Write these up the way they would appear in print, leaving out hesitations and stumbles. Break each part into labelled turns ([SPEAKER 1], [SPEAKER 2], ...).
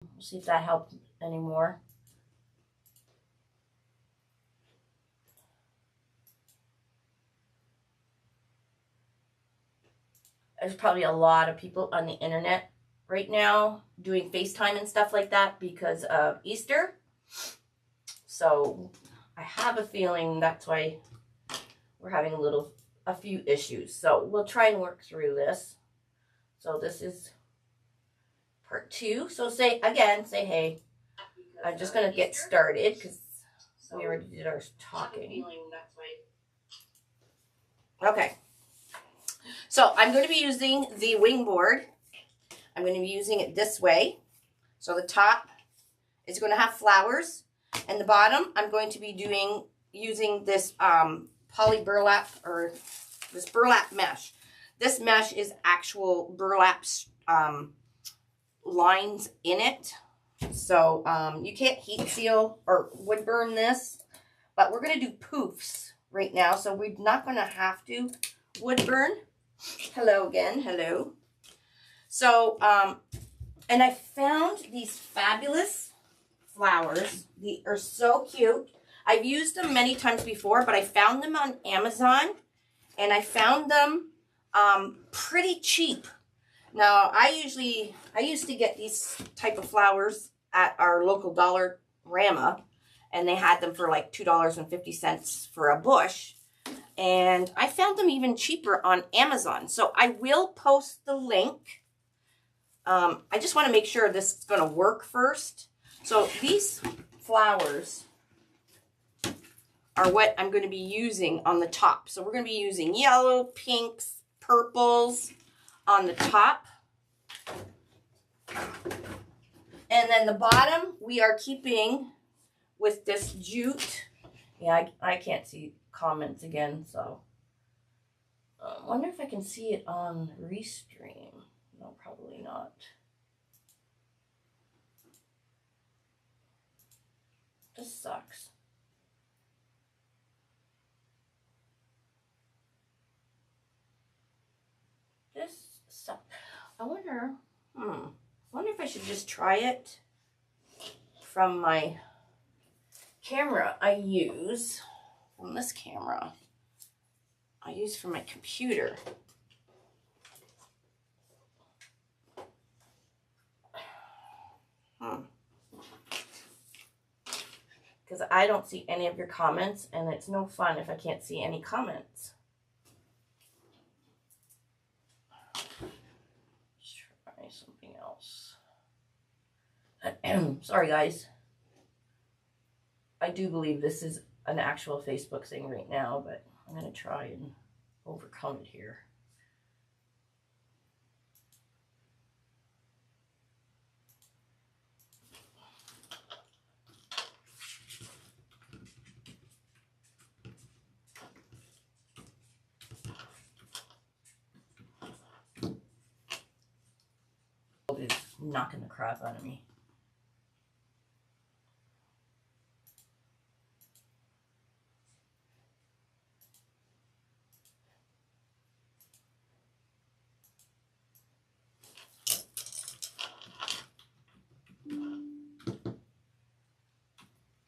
[SPEAKER 1] We'll see if that helped anymore. There's probably a lot of people on the internet right now doing FaceTime and stuff like that because of Easter. So I have a feeling that's why we're having a few issues. So we'll try and work through this. So this is part 2. So say hey. I'm just going to get started because we already did our talking. Okay. So I'm going to be using the wing board. I'm going to be using it this way. So the top is going to have flowers, and the bottom I'm going to be using this poly burlap, or this burlap mesh. This mesh is actual burlap lines in it. So you can't heat seal or wood burn this, but we're going to do poofs right now. So we're not going to have to wood burn. Hello again. Hello. So, and I found these fabulous flowers. They are so cute. I've used them many times before, but I found them on Amazon, and I found them pretty cheap. Now, I used to get these type of flowers at our local Dollarama, and they had them for like $2.50 for a bush. And I found them even cheaper on Amazon. So I will post the link. I just want to make sure this is going to work first. So these flowers are what I'm going to be using on the top. So we're going to be using yellow, pinks, purples on the top. And then the bottom we are keeping with this jute. Yeah, I can't see comments again, so I wonder if I can see it on Restream. No, probably not. This sucks. This sucks. I wonder if I should just try it from my camera I use. From this camera I use for my computer. Because I don't see any of your comments, and it's no fun if I can't see any comments. Let's try something else. Sorry guys. I do believe this is an actual Facebook thing right now, but I'm going to try and overcome it here. It's knocking the crap out of me.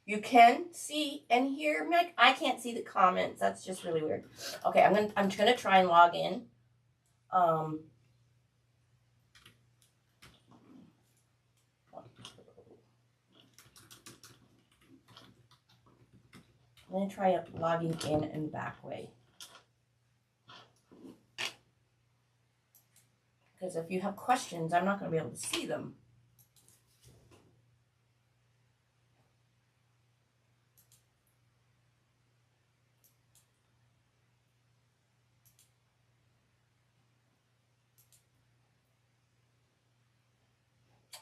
[SPEAKER 1] You can see and hear me. I can't see the comments. That's just really weird. Okay, I'm just gonna try and log in. I'm gonna try logging in and back way. Because if you have questions, I'm not gonna be able to see them.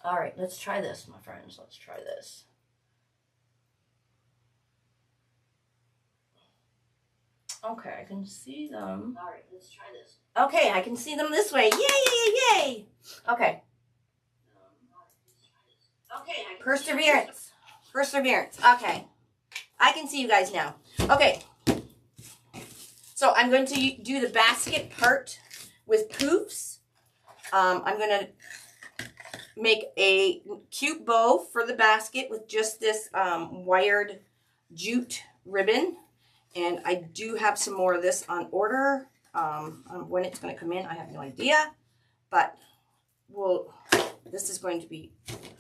[SPEAKER 1] All right, let's try this, my friends. Let's try this. Okay, I can see them. All right, let's try this. Okay, I can see them this way. Yay, yay, yay! Okay. Okay, perseverance. Perseverance. Okay. I can see you guys now. Okay. So I'm going to do the basket part with poofs. I'm going to make a cute bow for the basket with just this wired jute ribbon. And I do have some more of this on order. When it's going to come in, I have no idea. But this is going to be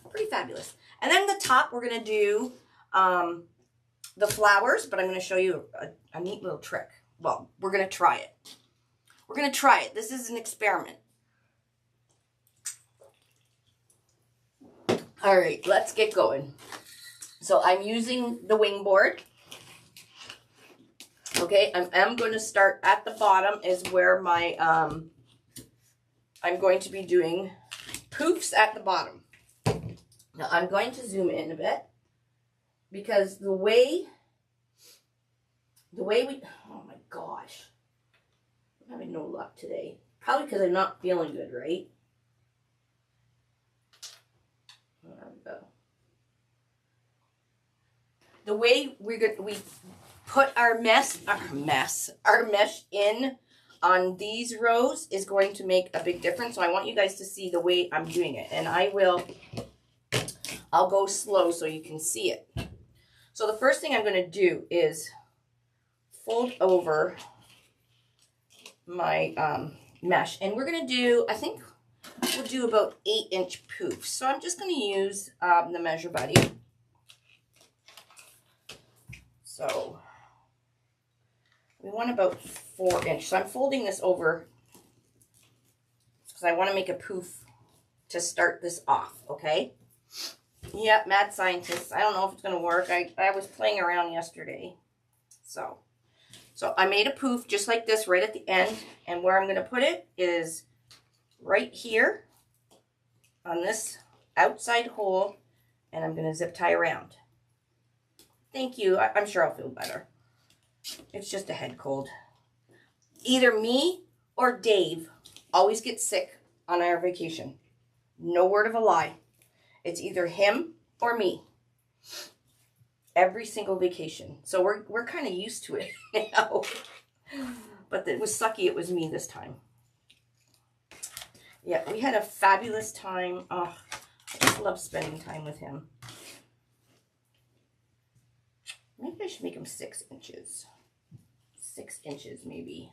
[SPEAKER 1] pretty fabulous. And then the top, we're going to do the flowers, but I'm going to show you a neat little trick. Well, we're going to try it. We're going to try it. This is an experiment. All right, let's get going. So I'm using the wing board. Okay, I'm going to start at the bottom is where my, I'm going to be doing poofs at the bottom. Now I'm going to zoom in a bit because the way we, oh my gosh, I'm having no luck today. Probably because I'm not feeling good, right? There we go. The way we put our mesh in on these rows is going to make a big difference. So I want you guys to see the way I'm doing it. And I'll go slow so you can see it. So the first thing I'm going to do is fold over my mesh. And we're going to do, I think we'll do about 8-inch poofs. So I'm just going to use the Measure Buddy. So we want about 4-inch. So I'm folding this over because I want to make a poof to start this off, okay? Yep, mad scientist. I don't know if it's going to work. I was playing around yesterday. So I made a poof just like this right at the end. And where I'm going to put it is right here on this outside hole. And I'm going to zip tie around. Thank you. I'm sure I'll feel better. It's just a head cold. Either me or Dave always gets sick on our vacation. No word of a lie. It's either him or me. Every single vacation. So we're kind of used to it now. But it was sucky it was me this time. Yeah, we had a fabulous time. Oh, I just love spending time with him. Maybe I should make them 6 inches. 6 inches, maybe.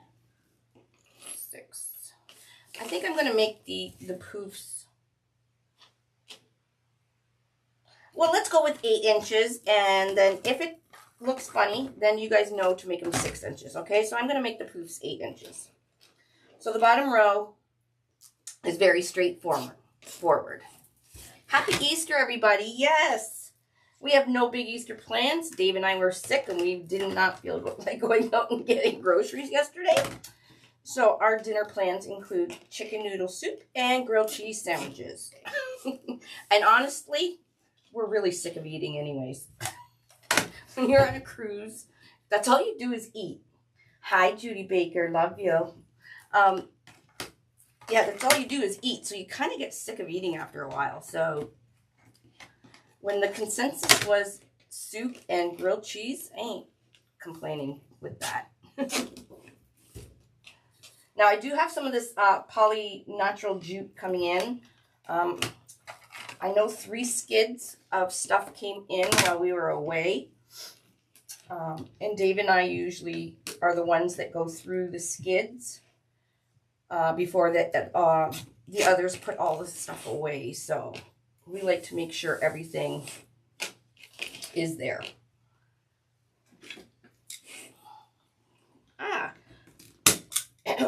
[SPEAKER 1] 6. I think I'm going to make the poofs. Well, let's go with 8 inches. And then if it looks funny, then you guys know to make them 6 inches. Okay, so I'm going to make the poofs 8 inches. So the bottom row is very straightforward. Happy Easter, everybody. Yes. We have no big Easter plans. Dave and I were sick and we did not feel like going out and getting groceries yesterday. So our dinner plans include chicken noodle soup and grilled cheese sandwiches. And honestly, we're really sick of eating anyways. When you're on a cruise, that's all you do is eat. Hi, Judy Baker. Love you. Yeah, that's all you do is eat. So you kind of get sick of eating after a while. So when the consensus was soup and grilled cheese, I ain't complaining with that. Now, I do have some of this poly natural jute coming in. I know 3 skids of stuff came in while we were away. And Dave and I usually are the ones that go through the skids before the others put all the stuff away. So we like to make sure everything is there.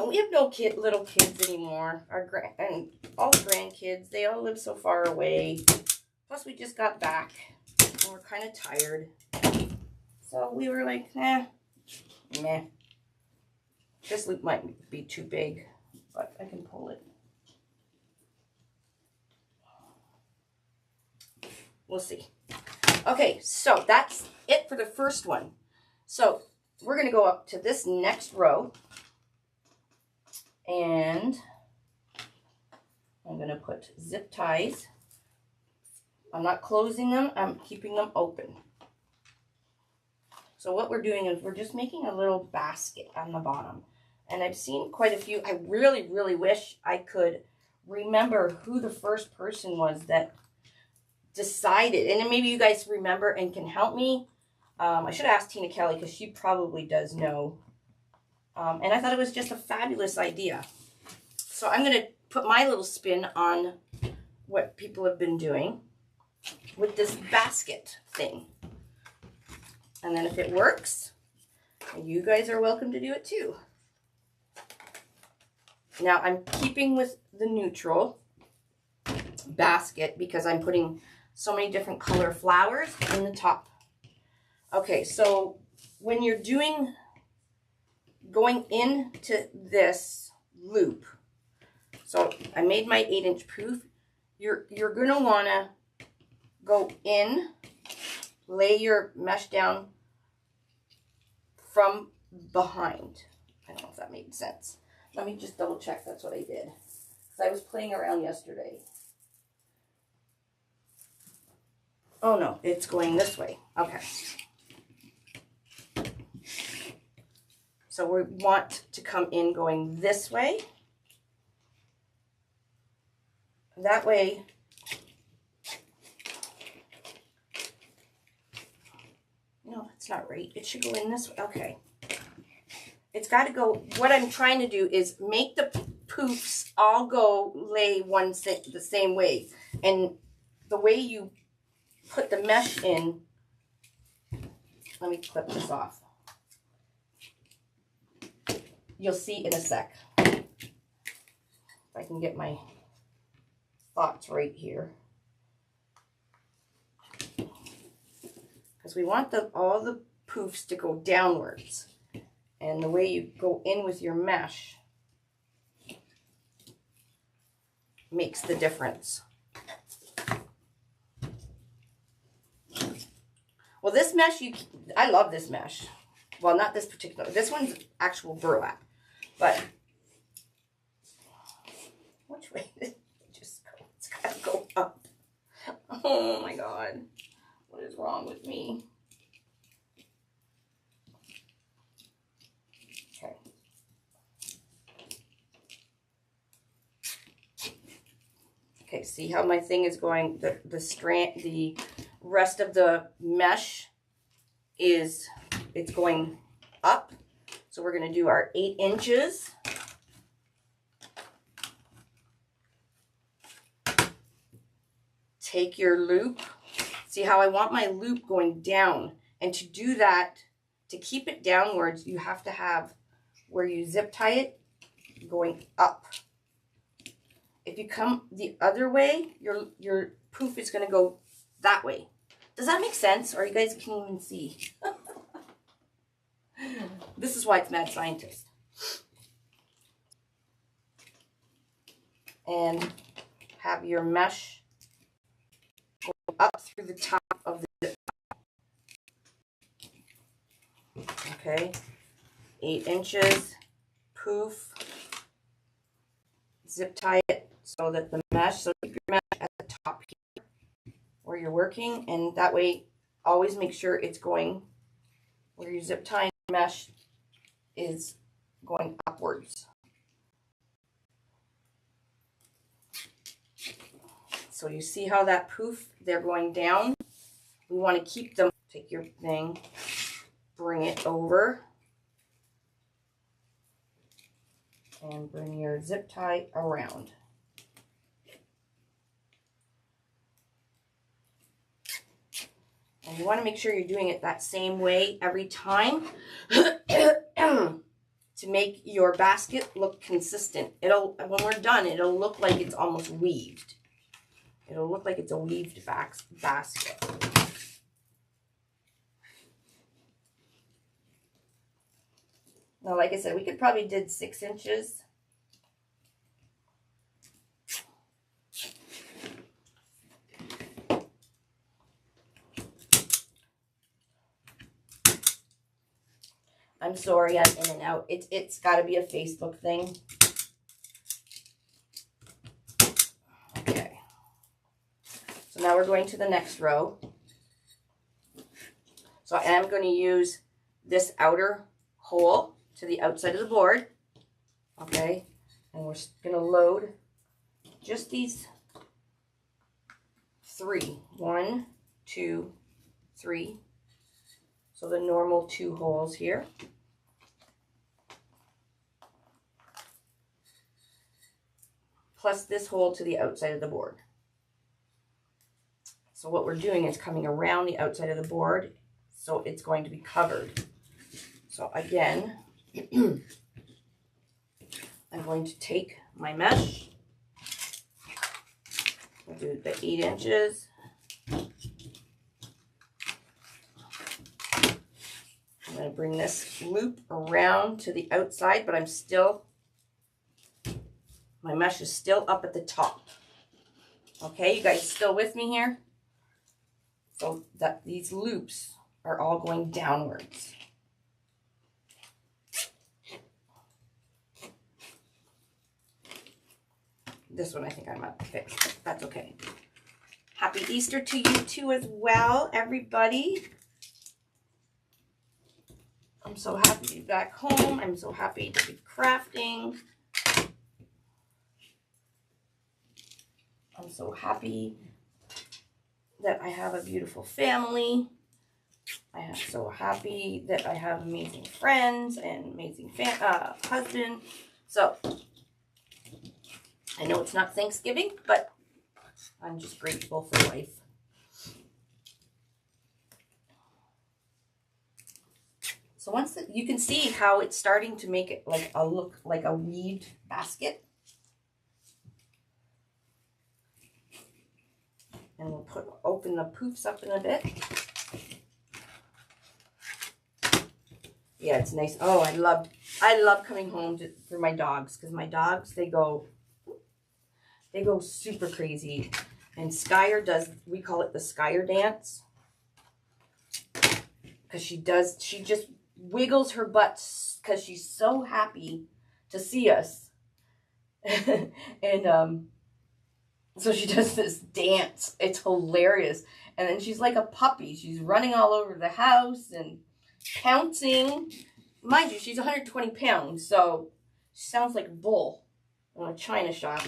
[SPEAKER 1] We have no little kids anymore. And all the grandkids, they all live so far away. Plus, we just got back and we're kind of tired. So we were like, meh. This loop might be too big, but I can pull it. We'll see. Okay, so that's it for the first one. So we're going to go up to this next row. And I'm going to put zip ties. I'm not closing them. I'm keeping them open. So what we're doing is we're just making a little basket on the bottom. And I've seen quite a few. I really, really wish I could remember who the first person was that decided, and then maybe you guys remember and can help me. I should ask Tina Kelly because she probably does know. And I thought it was just a fabulous idea. So I'm going to put my little spin on what people have been doing with this basket thing. And then if it works, you guys are welcome to do it too. Now I'm keeping with the neutral basket because I'm putting so many different color flowers in the top. Okay, so when you're going into this loop, so I made my 8-inch poof, you're gonna wanna go in, lay your mesh down from behind. I don't know if that made sense. Let me just double check that's what I did. Because I was playing around yesterday. Oh no, it's going this way. Okay. So we want to come in going this way. That way, no, that's not right. It should go in this way. Okay. It's got to go, what I'm trying to do is make the poofs all go lay the same way. And the way you put the mesh in, let me clip this off. You'll see in a sec. If I can get my thoughts right here. Because we want all the poofs to go downwards. And the way you go in with your mesh makes the difference. Well, this mesh, I love this mesh. Well, not this particular, this one's actual burlap. But, which way did it just go? It's got to go up. Oh my God. What is wrong with me? Okay. Okay, see how my thing is going, the strand, the rest of the mesh it's going up. So we're going to do our 8 inches. Take your loop. See how I want my loop going down. And to do that, to keep it downwards, you have to have where you zip tie it going up. If you come the other way, your poof is going to go that way. Does that make sense? Or you guys can't even see? This is why it's Mad Scientist. And have your mesh go up through the top of the zip. Okay, 8 inches, poof, zip tie it so that the mesh, so keep your mesh at the top here where you're working, and that way always make sure it's going where your zip tie mesh is going upwards. So you see how that poof, they're going down. We want to keep them. Take your thing, bring it over, and bring your zip tie around. And you want to make sure you're doing it that same way every time to make your basket look consistent. When we're done, it'll look like it's almost weaved. It'll look like it's a weaved basket. Now, like I said, we could probably did 6 inches. I'm sorry, I'm in and out. It's got to be a Facebook thing. Okay. So now we're going to the next row. So I am going to use this outer hole to the outside of the board. Okay. And we're going to load just these 3. 1, 2, 3. So the normal 2 holes here. Plus this hole to the outside of the board. So what we're doing is coming around the outside of the board, so it's going to be covered. So again, I'm going to take my mesh. We'll do the 8 inches. I'm going to bring this loop around to the outside, but my mesh is still up at the top. Okay, you guys still with me here? So that these loops are all going downwards. This one I think I might fix. That's okay. Happy Easter to you too as well, everybody. I'm so happy to be back home. I'm so happy to be crafting. I'm so happy that I have a beautiful family. I am so happy that I have amazing friends and amazing husband. So, I know it's not Thanksgiving, but I'm just grateful for life. So once you can see how it's starting to make it like look like a weed basket. And we'll open the poofs up in a bit. Yeah, it's nice. Oh, I love coming home for my dogs, because my dogs, they go super crazy. And Skyer does, we call it the Skyer dance, because she just wiggles her butt because she's so happy to see us. And so she does this dance. It's hilarious. And then she's like a puppy. She's running all over the house and pouncing. Mind you, she's 120 pounds, so she sounds like a bull in a china shop.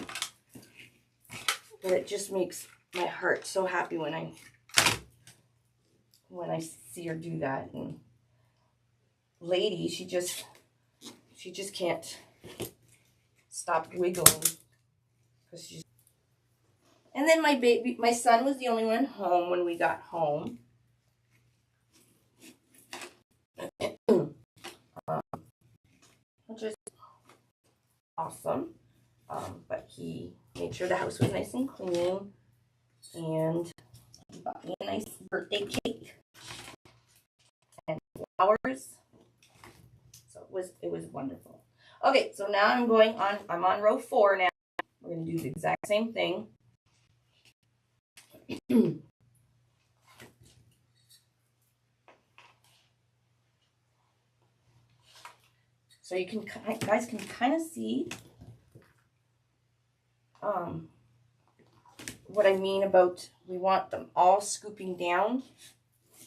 [SPEAKER 1] But it just makes my heart so happy when I see her do that. And Lady, she just can't stop wiggling because she's. And then my son was the only one home when we got home. Which is awesome. But he made sure the house was nice and clean. And he bought me a nice birthday cake. And flowers. So it was wonderful. Okay, so now I'm on row 4 now. We're going to do the exact same thing. So you guys can kind of see what I mean about we want them all scooping down,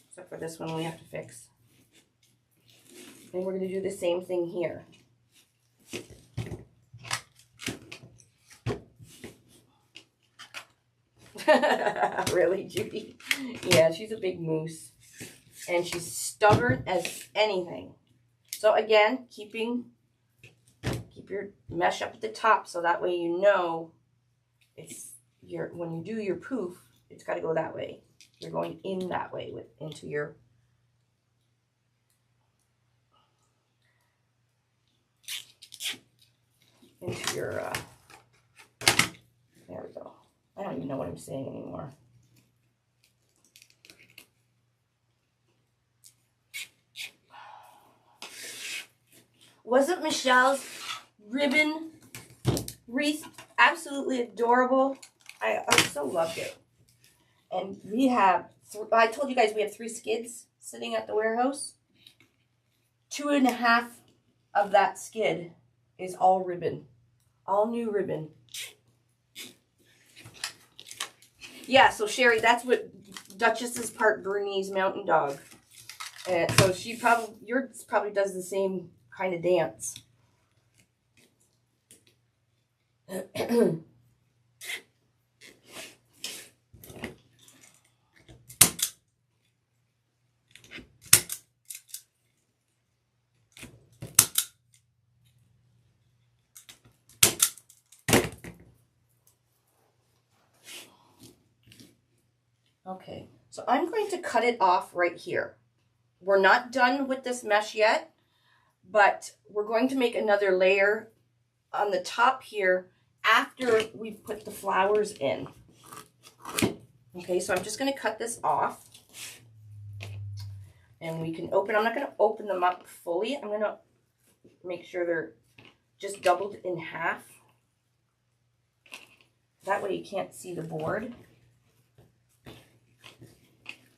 [SPEAKER 1] except for this one we have to fix. And we're going to do the same thing here. Really, Judy? Yeah, she's a big moose. And she's stubborn as anything. So again, keep your mesh up at the top so that way you know when you do your poof, it's got to go that way. You're going in that way into your there we go. I don't even know what I'm saying anymore. Wasn't Michelle's ribbon wreath absolutely adorable? I so loved it. And we have, I told you guys we have 3 skids sitting at the warehouse. 2.5 of that skid is all ribbon. All new ribbon. Yeah, so Sherry, that's what Duchess's part Bernese Mountain Dog. And so yours probably does the same kind of dance. Okay, so I'm going to cut it off right here. We're not done with this mesh yet, but we're going to make another layer on the top here after we've put the flowers in. Okay, so I'm just going to cut this off. And we can open, I'm not going to open them up fully. I'm going to make sure they're just doubled in half. That way you can't see the board.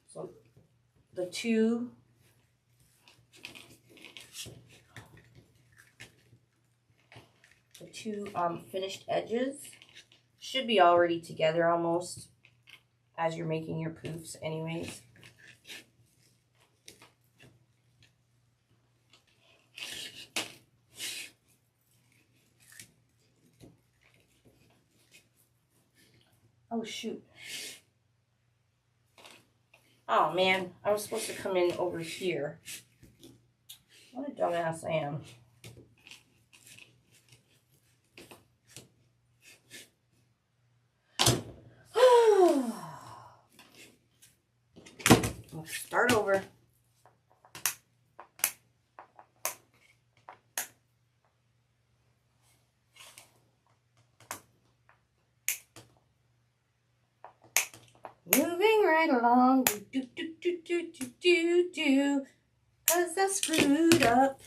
[SPEAKER 1] So the two finished edges should be already together almost as you're making your poofs anyways. Oh shoot. Oh man, I was supposed to come in over here. What a dumbass I am. Let's start over. Moving right along, do do do do do do do, 'cause I screwed up.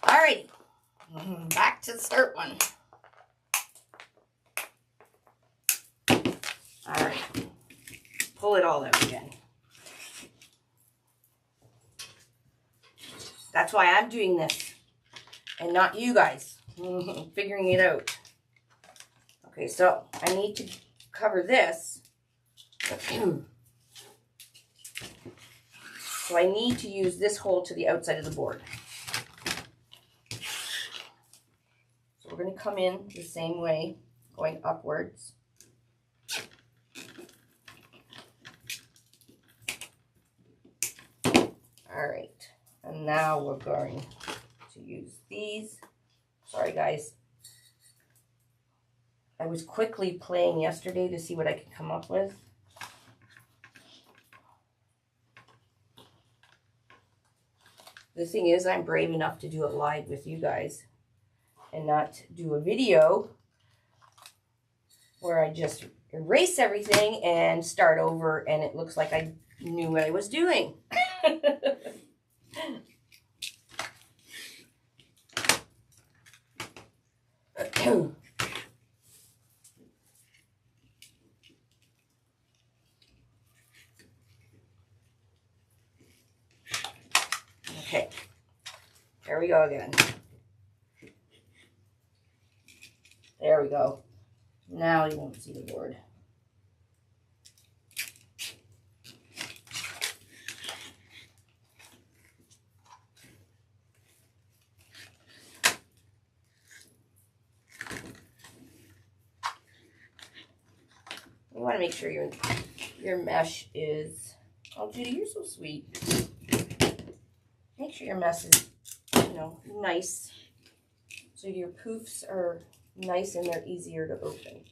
[SPEAKER 1] Alrighty, back to the start one. Alright, pull it all out again. That's why I'm doing this, and not you guys figuring it out. Okay, so I need to cover this. So I need to use this hole to the outside of the board. So we're going to come in the same way, going upwards. All right, and now we're going to use these. Sorry guys, I was quickly playing yesterday to see what I could come up with. The thing is, I'm brave enough to do it live with you guys and not do a video where I just erase everything and start over and it looks like I knew what I was doing. Okay, there we go again. There we go. Now you won't see the board. You want to make sure your mesh is, oh Judy, you're so sweet. Make sure your mesh is, you know, nice. So your poofs are nice and they're easier to open.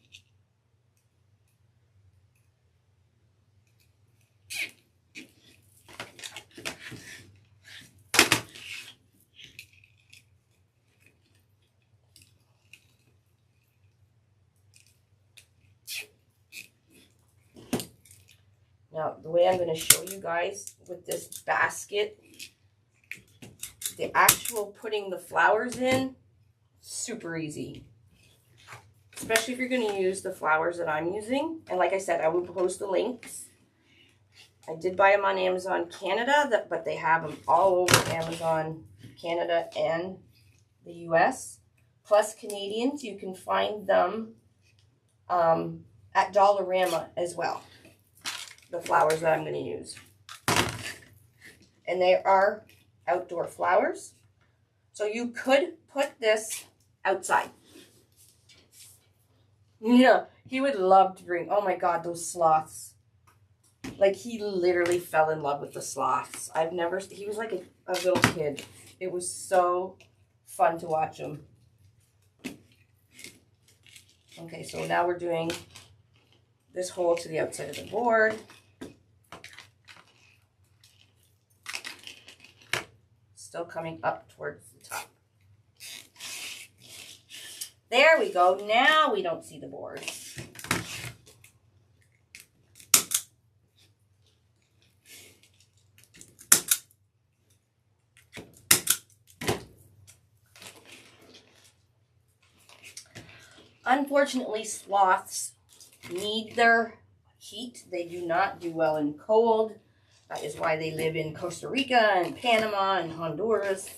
[SPEAKER 1] Now, the way I'm going to show you guys with this basket, the actual putting the flowers in, super easy. Especially if you're going to use the flowers that I'm using. And like I said, I will post the links. I did buy them on Amazon Canada, but they have them all over Amazon Canada and the US. Plus Canadians, you can find them at Dollarama as well. The flowers that I'm going to use. And they are outdoor flowers. So you could put this outside. Yeah, he would love to bring, oh my God, those sloths. Like he literally fell in love with the sloths. He was like a little kid. It was so fun to watch him. Okay, so now we're doing this hole to the outside of the board. Still coming up towards the top. There we go. Now we don't see the board. Unfortunately, sloths need their heat. They do not do well in cold. That is why they live in Costa Rica and Panama and Honduras.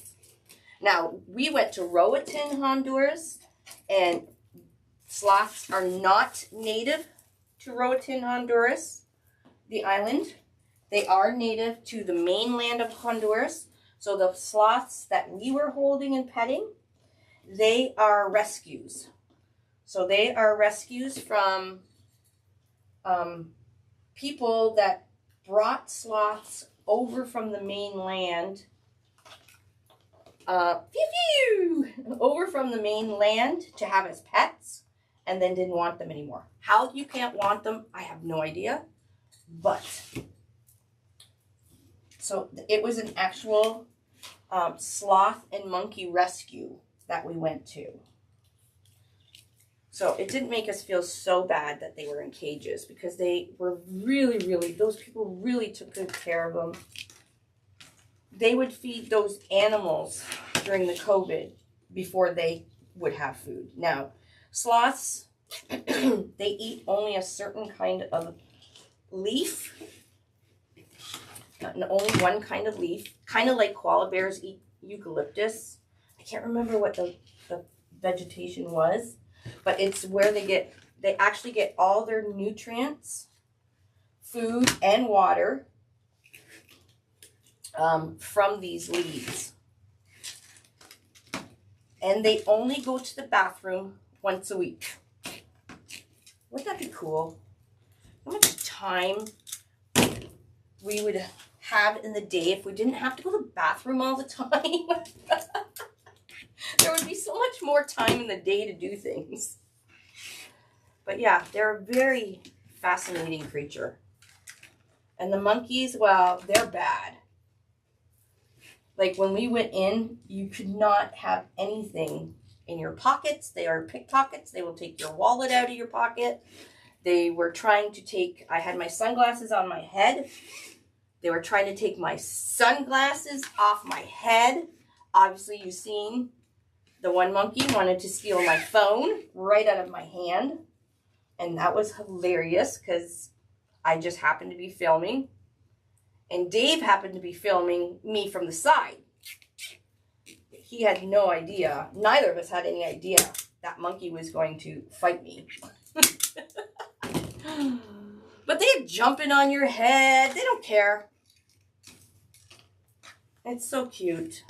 [SPEAKER 1] Now, we went to Roatan, Honduras, and sloths are not native to Roatan, Honduras, the island. They are native to the mainland of Honduras. So the sloths that we were holding and petting, they are rescues. So they are rescues from people that brought sloths over from the mainland, over from the mainland to have as pets, and then didn't want them anymore. How you can't want them, I have no idea. But, so it was an actual sloth and monkey rescue that we went to. So it didn't make us feel so bad that they were in cages, because they were really, those people really took good care of them. They would feed those animals during the COVID before they would have food. Now, sloths, they eat only a certain kind of leaf, only one kind of leaf, kind of like koala bears eat eucalyptus. I can't remember what the vegetation was. But it's where they actually get all their nutrients, food, and water from these leaves. And they only go to the bathroom once a week. Wouldn't that be cool? How much time we would have in the day if we didn't have to go to the bathroom all the time? There would be so much more time in the day to do things. But yeah, they're a very fascinating creature. And the monkeys, well, they're bad. Like when we went in, you could not have anything in your pockets. They are pickpockets. They will take your wallet out of your pocket. They were trying to take, I had my sunglasses on my head. They were trying to take my sunglasses off my head. Obviously, you've seen the one monkey wanted to steal my phone right out of my hand. And that was hilarious because I just happened to be filming. And Dave happened to be filming me from the side. He had no idea. Neither of us had any idea that monkey was going to fight me. But they're jumping on your head. They don't care. It's so cute.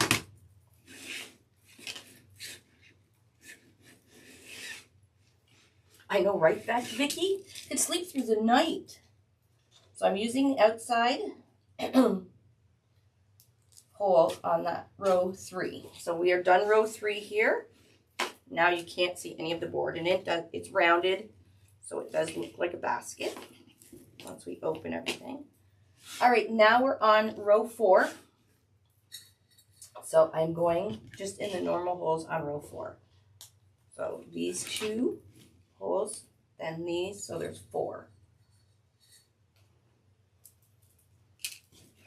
[SPEAKER 1] I know, right, Vicky? It sleeps through the night. So I'm using the outside hole on that row 3. So we are done row 3 here. Now you can't see any of the board, and it's rounded, so it does look like a basket once we open everything. All right, now we're on row 4. So I'm going just in the normal holes on row 4. So these 2 holes, then these, so there's 4.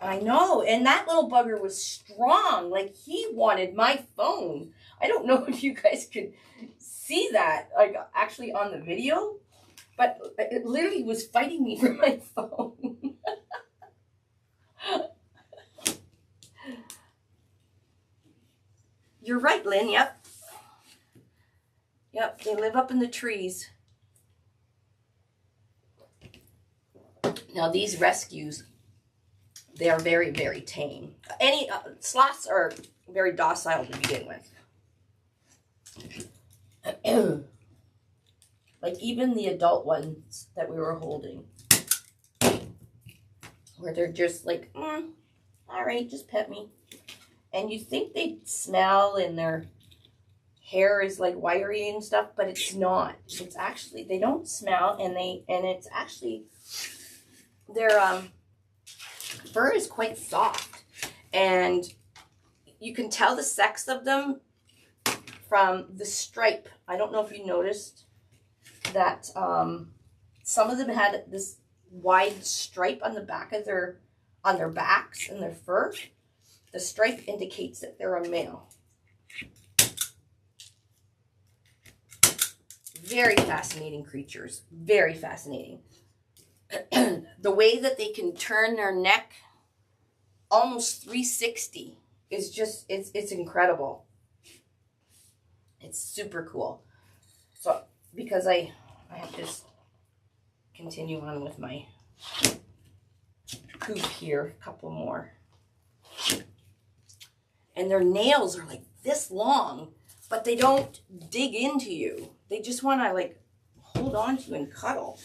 [SPEAKER 1] I know, and that little bugger was strong. Like, he wanted my phone. I don't know if you guys could see that, like, actually on the video, but it literally was fighting me for my phone. You're right, Lynn, yep. Yep, they live up in the trees. Now, these rescues, they are very, very tame. Sloths are very docile to begin with. Like even the adult ones that we were holding, where they're just like, all right, just pet me. And you think they'd smell and their hair is like wiry and stuff, but it's not. It's actually, they don't smell, and it's actually, their fur is quite soft, and you can tell the sex of them from the stripe. I don't know if you noticed that some of them had this wide stripe on the back of on their backs and their fur. The stripe indicates that they're a male. Very fascinating creatures. Very fascinating. The way that they can turn their neck almost 360 is just, it's incredible. It's super cool. So, because I have to continue on with my hoop here, a couple more. And their nails are like this long, but they don't dig into you. They just want to like hold on to you and cuddle.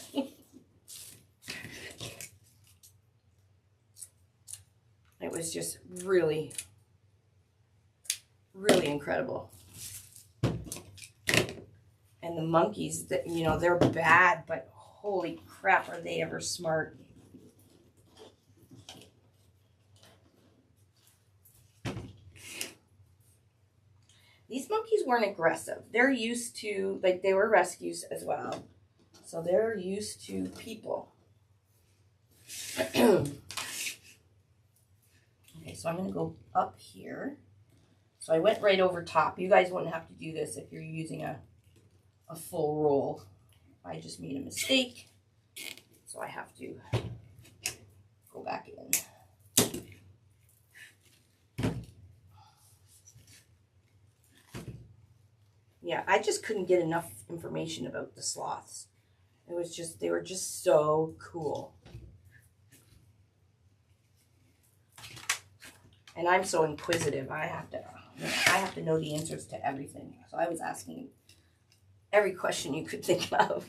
[SPEAKER 1] It was just really, really incredible. And the monkeys, that, you know, they're bad, but holy crap, are they ever smart. These monkeys weren't aggressive. They're used to, like, they were rescues as well. So they're used to people. Okay, so I'm going to go up here. So I went right over top. You guys wouldn't have to do this if you're using a full roll. I just made a mistake. So I have to go back in. Yeah, I just couldn't get enough information about the sloths. It was just, they were just so cool. And I'm so inquisitive. I have to know the answers to everything. So I was asking every question you could think of.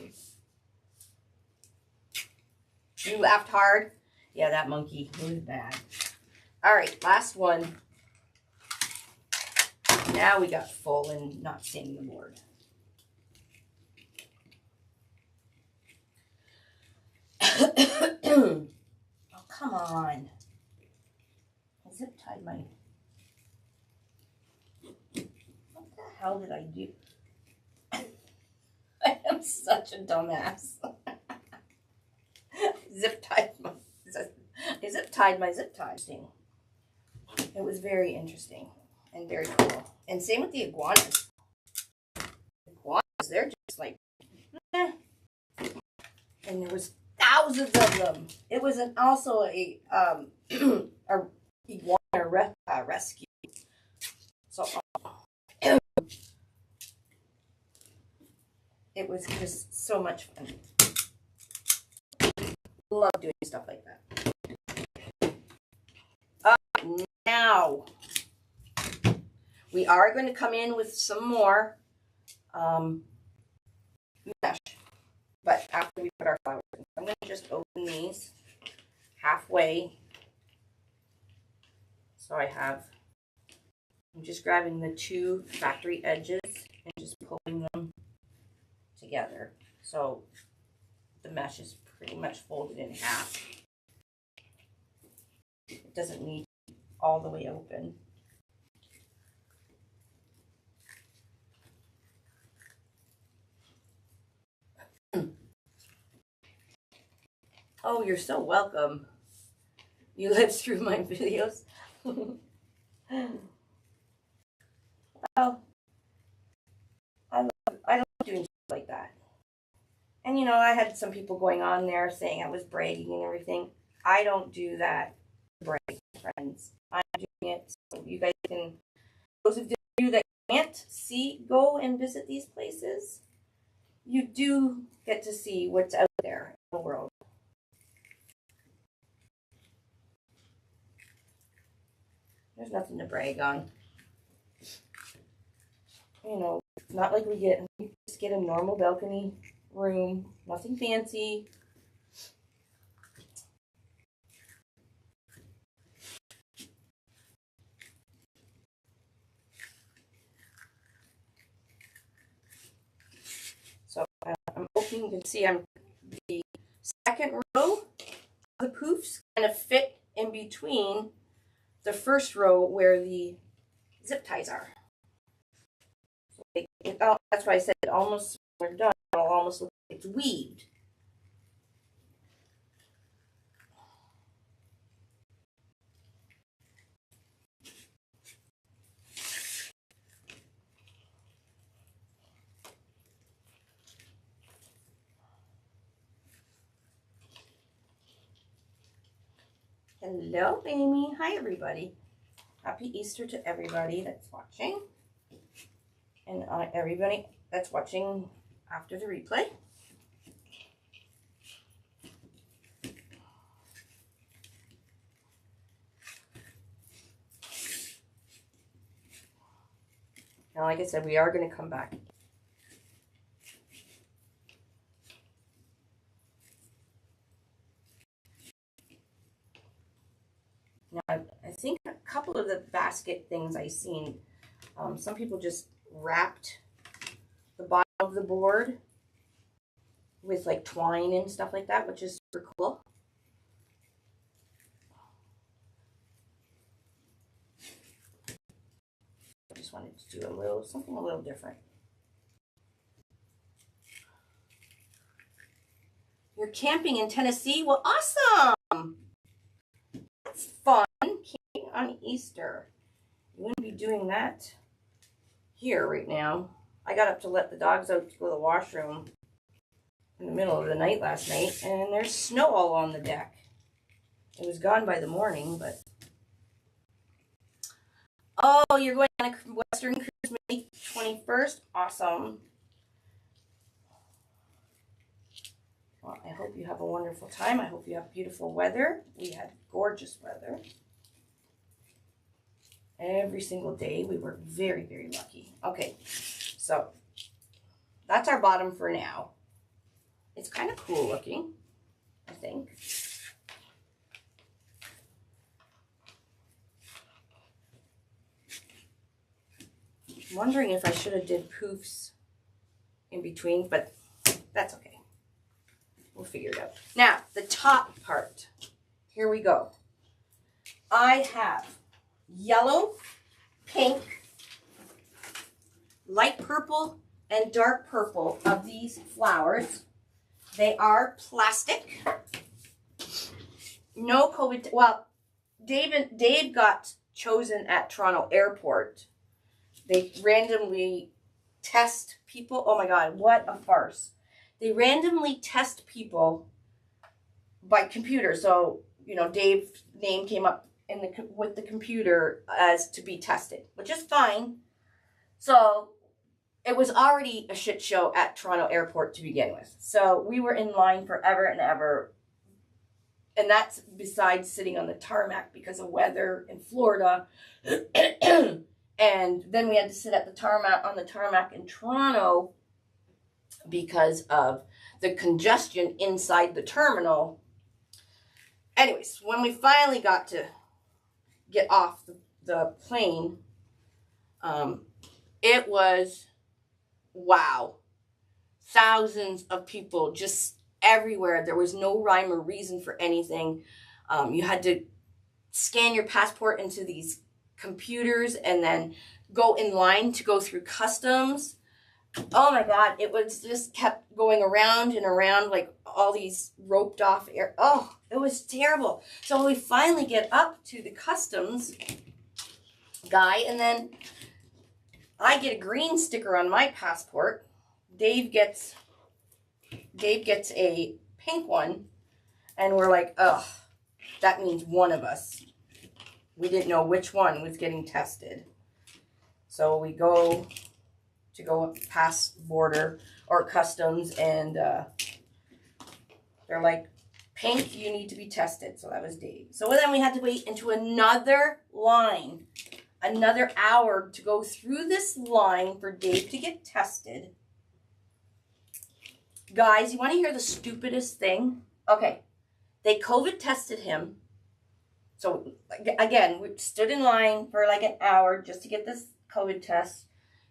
[SPEAKER 1] You laughed hard? Yeah, that monkey was bad. All right, last one. Now we got full and not staining the board. Oh, come on. I zip tied my... What the hell did I do? I am such a dumbass. I zip tied my zip tie. It was very interesting and very cool. And same with the iguanas. Iguanas, they're just like, eh. And there was thousands of them. It was also a iguana rescue. So it was just so much fun. Love doing stuff like that. Now we are going to come in with some more mesh, but after we put our flowers in. I'm going to just open these halfway. So I'm just grabbing the two factory edges and just pulling them together. So the mesh is pretty much folded in half. It doesn't need all the way open. Oh, you're so welcome. You lived through my videos. Well, I love doing stuff like that. And you know, I had some people going on there saying I was bragging and everything. I don't do that to brag, friends. I'm doing it so you guys can, those of you that can't go and visit these places, you do get to see what's out there in the world. There's nothing to brag on. You know, it's not like we just get a normal balcony room, nothing fancy. you can see, the second row of the poofs kind of fit in between the first row where the zip ties are. So that's why I said it almost, when we're done, it'll almost look like it's weaved. Hello, Amy. Hi, everybody. Happy Easter to everybody that's watching. And everybody that's watching after the replay. Now, like I said, we are going to come back. Now, I think a couple of the basket things I've seen, some people just wrapped the bottom of the board with like twine and stuff like that, which is super cool. I just wanted to do something a little different. You're camping in Tennessee? Well, awesome! That's fun, camping on Easter. You wouldn't be doing that here right now. I got up to let the dogs out to go to the washroom in the middle of the night last night, and there's snow all on the deck. It was gone by the morning, but... Oh, you're going on a Western cruise May 21st? Awesome. Well, I hope you have a wonderful time. I hope you have beautiful weather. We had gorgeous weather. Every single day. We were very, very lucky. Okay, so that's our bottom for now. It's kind of cool looking, I think. I'm wondering if I should have did poofs in between, but that's okay. We'll figure it out. Now, the top part. Here we go. I have yellow, pink, light purple, and dark purple of these flowers. They are plastic. No COVID. Well, Dave got chosen at Toronto Airport. They randomly test people. Oh my God, what a farce. They randomly test people by computer. So, you know, Dave's name came up with the computer as to be tested, which is fine. So it was already a shit show at Toronto Airport to begin with. So we were in line forever and ever. And that's besides sitting on the tarmac because of weather in Florida. And then we had to sit at the tarmac in Toronto because of the congestion inside the terminal. Anyways, when we finally got to get off the plane, it was, wow, thousands of people just everywhere. There was no rhyme or reason for anything. You had to scan your passport into these computers and then go in line to go through customs. Oh my God, it was just kept going around and around like all these roped off air. Oh, it was terrible. So we finally get up to the customs guy, and then I get a green sticker on my passport. Dave gets a pink one, and we're like, ugh, that means one of us. We didn't know which one was getting tested. So we go past border or customs, and they're like, pink, you need to be tested. So that was Dave. So then we had to wait into another line, another hour to go through this line for Dave to get tested. Guys, you want to hear the stupidest thing? Okay, they COVID tested him. So again, we stood in line for like an hour just to get this COVID test.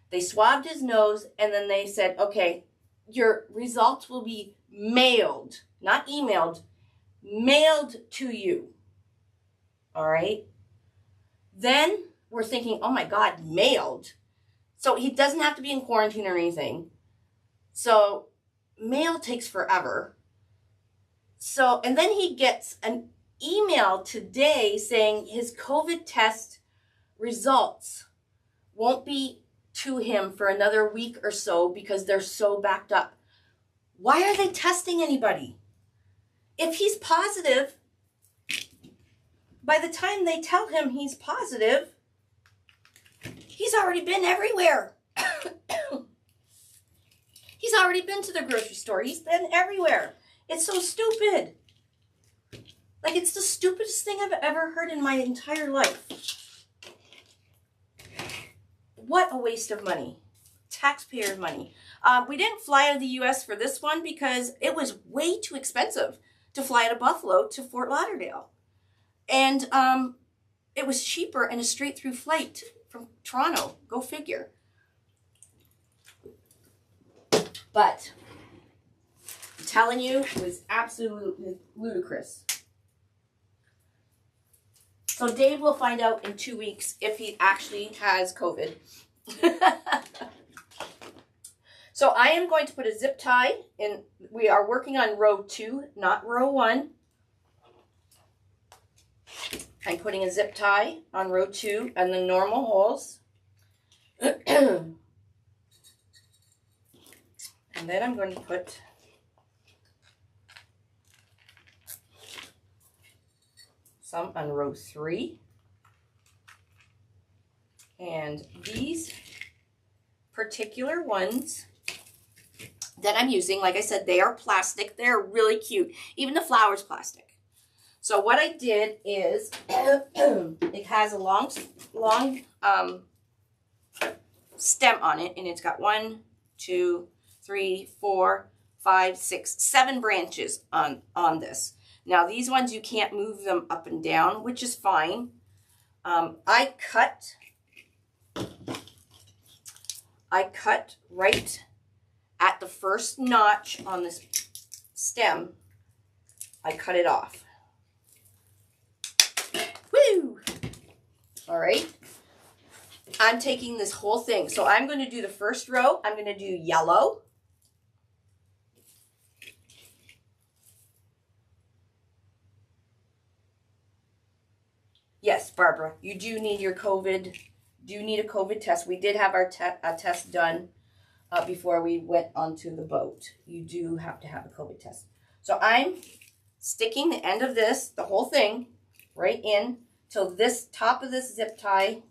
[SPEAKER 1] They swabbed his nose, and then they said, okay, your results will be mailed, not emailed, mailed to you. All right. Then we're thinking, oh my God, mailed. So he doesn't have to be in quarantine or anything. So mail takes forever. So, and then he gets an email today saying his COVID test results won't be to him for another week or so because they're so backed up. Why are they testing anybody? If he's positive, by the time they tell him he's positive, he's already been everywhere. He's already been to the grocery store. He's been everywhere. It's so stupid. Like, it's the stupidest thing I've ever heard in my entire life. What a waste of money. Taxpayer money. We didn't fly out of the U.S. for this one because it was way too expensive to fly out of Buffalo to Fort Lauderdale. And it was cheaper and a straight through flight from Toronto. Go figure. But I'm telling you, it was absolutely ludicrous. So Dave will find out in 2 weeks if he actually has COVID. So I am going to put a zip tie in. We are working on row 2, not row 1. I'm putting a zip tie on row 2 and the normal holes. And then I'm going to put some on row 3. And these particular ones that I'm using, like I said, they are plastic. They're really cute. Even the flower's plastic. So what I did is, it has a long stem on it, and it's got 1, 2, 3, 4, 5, 6, 7 branches on this. Now these ones you can't move them up and down, which is fine. I cut right at the first notch on this stem. I cut it off. Woo! All right. I'm taking this whole thing. So I'm going to do the first row. I'm going to do yellow. Yes, Barbara, you do need your COVID, a COVID test. We did have our test done before we went onto the boat. You do have to have a COVID test. So I'm sticking the end of this, the whole thing, right in till this top of this zip tie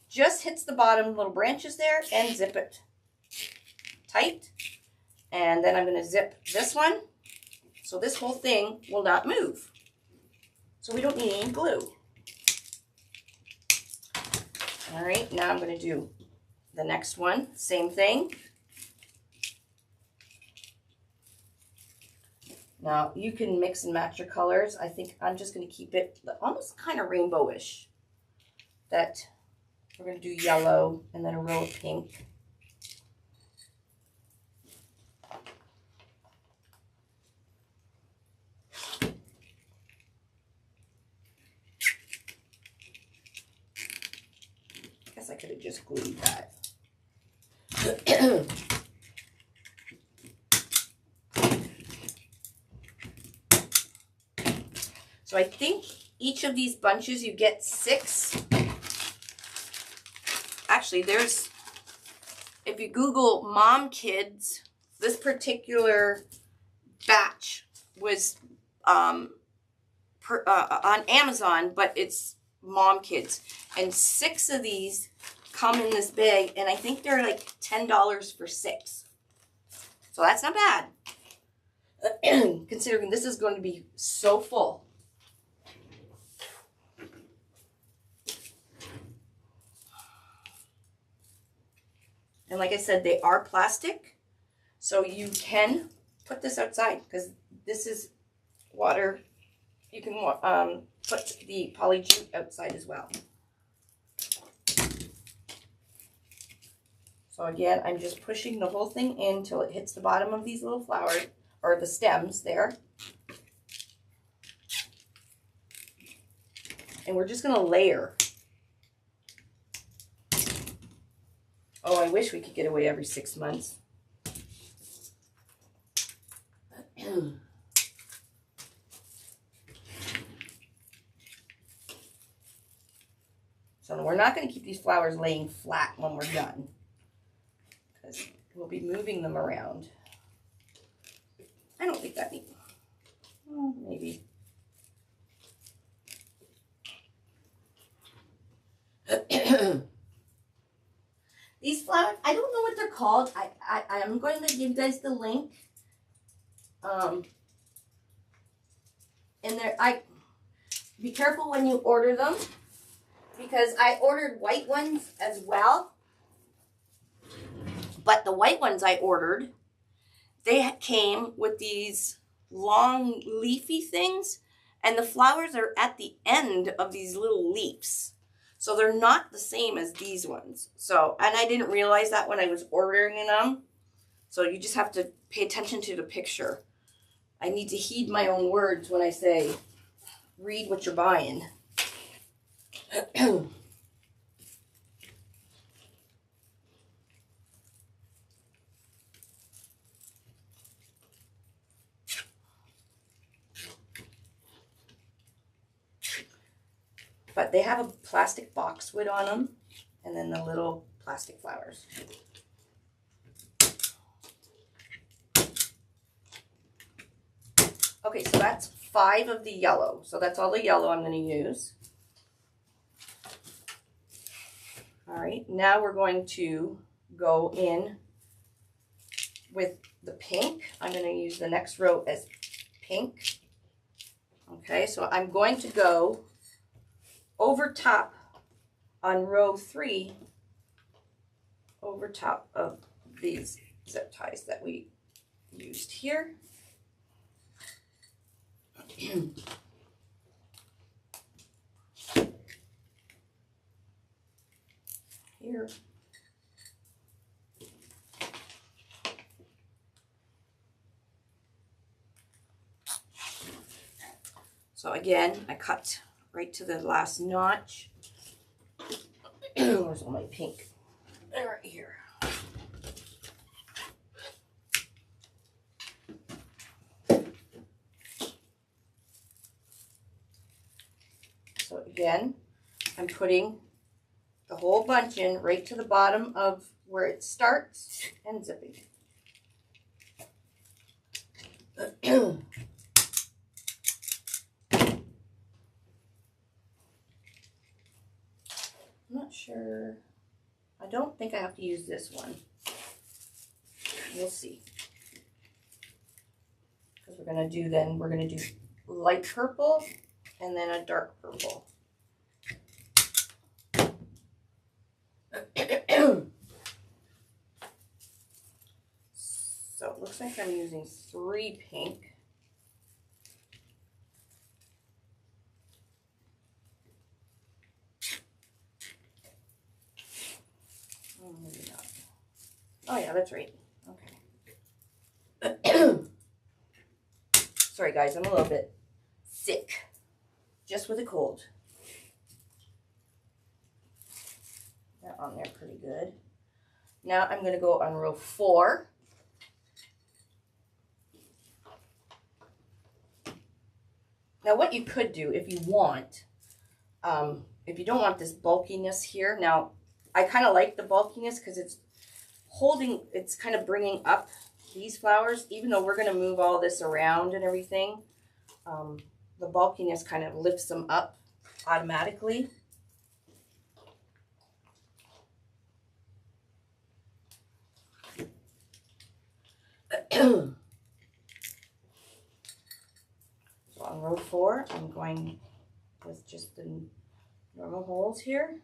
[SPEAKER 1] just hits the bottom little branches there, and zip it tight. And then I'm going to zip this one so this whole thing will not move. So we don't need any glue. All right, now I'm going to do the next one. Same thing. Now, you can mix and match your colors. I think I'm just going to keep it almost kind of rainbowish. That we're going to do yellow and then a row of pink. I could have just glued that. So I think each of these bunches you get 6. Actually, there's, if you Google mom kids, this particular batch was on Amazon, but it's mom kids, and 6 of these come in this bag, and I think they're like $10 for 6. So that's not bad, considering this is going to be so full. And like I said, they are plastic, so you can put this outside because this is water. You can put the poly jute outside as well. So So again, I'm just pushing the whole thing in until it hits the bottom of these little flowers, or the stems there. And we're just going to layer. Oh, I wish we could get away every 6 months. So we're not going to keep these flowers laying flat when we're done, because we'll be moving them around. I don't think that needs, well, maybe. These flowers, I don't know what they're called. I'm going to give you guys the link. And be careful when you order them, because I ordered white ones as well. But the white ones I ordered, they came with these long leafy things, and the flowers are at the end of these little leaves. So they're not the same as these ones. So, and I didn't realize that when I was ordering them. So you just have to pay attention to the picture. I need to heed my own words when I say, read what you're buying. But they have a plastic boxwood on them, and then the little plastic flowers. Okay, so that's 5 of the yellow. So that's all the yellow I'm going to use. All right, now we're going to go in with the pink. I'm going to use the next row as pink. Okay, so I'm going to go over top on row 3, over top of these zip ties that we used here. Here. So again, I cut right to the last notch. Where's all my pink? They're right here. So again, I'm putting the whole bunch in right to the bottom of where it starts and zipping. I'm not sure. I don't think I have to use this one. We'll see. Because we're going to do light purple and then a dark purple. So it looks like I'm using 3 pink. Oh, maybe not. Oh yeah, that's right. Okay. Sorry guys, I'm a little bit sick. Just with a cold. That on there pretty good. Now I'm going to go on row 4. Now what you could do if you want, if you don't want this bulkiness here, now I kind of like the bulkiness because it's kind of bringing up these flowers, even though we're going to move all this around and everything. The bulkiness kind of lifts them up automatically. So on row 4, I'm going with just the normal holes here.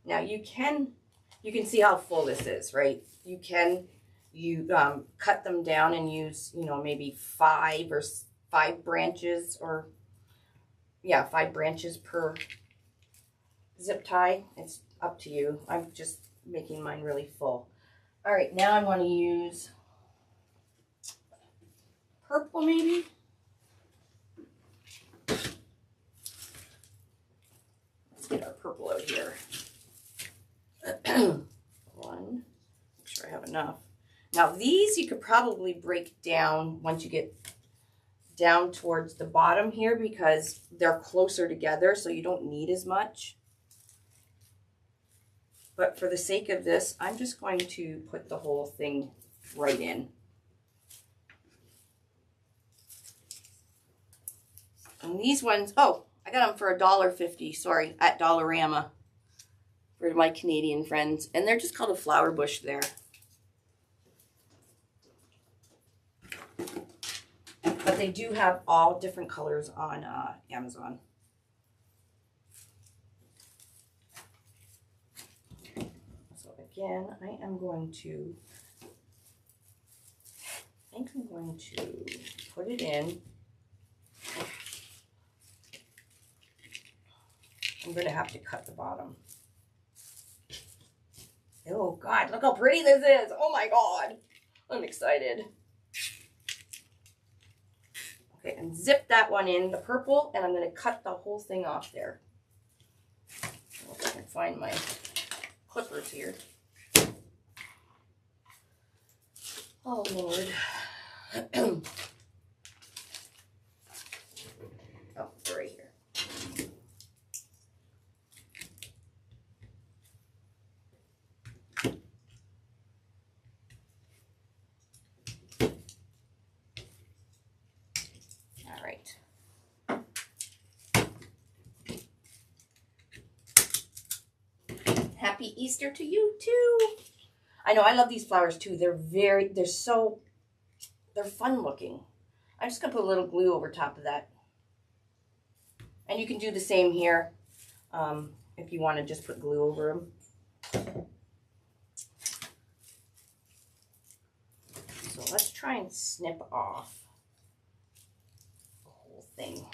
[SPEAKER 1] Now you can you can see how full this is, right? You can cut them down and use, you know, maybe five branches, or yeah, 5 branches per zip tie. It's up to you. I'm just making mine really full. All right, now I want to use purple maybe. Let's get our purple out here. One, make sure I have enough. Now these you could probably break down once you get down towards the bottom here, because they're closer together, so you don't need as much. But for the sake of this, I'm just going to put the whole thing right in. And these ones, oh, I got them for $1.50, sorry, at Dollarama for my Canadian friends. And they're just called a flower bush there. But they do have all different colors on Amazon. So again, I think I'm going to put it in. I'm going to have to cut the bottom. Oh God, look how pretty this is. Oh my God, I'm excited. Okay, and zip that one in, the purple, and I'm going to cut the whole thing off there. If I can find my clippers here. Oh Lord. Oh, they're right here. All right. Happy Easter to you too. I know, I love these flowers too. They're fun looking. I'm just gonna put a little glue over top of that. And you can do the same here if you want to just put glue over them. So let's try and snip off the whole thing.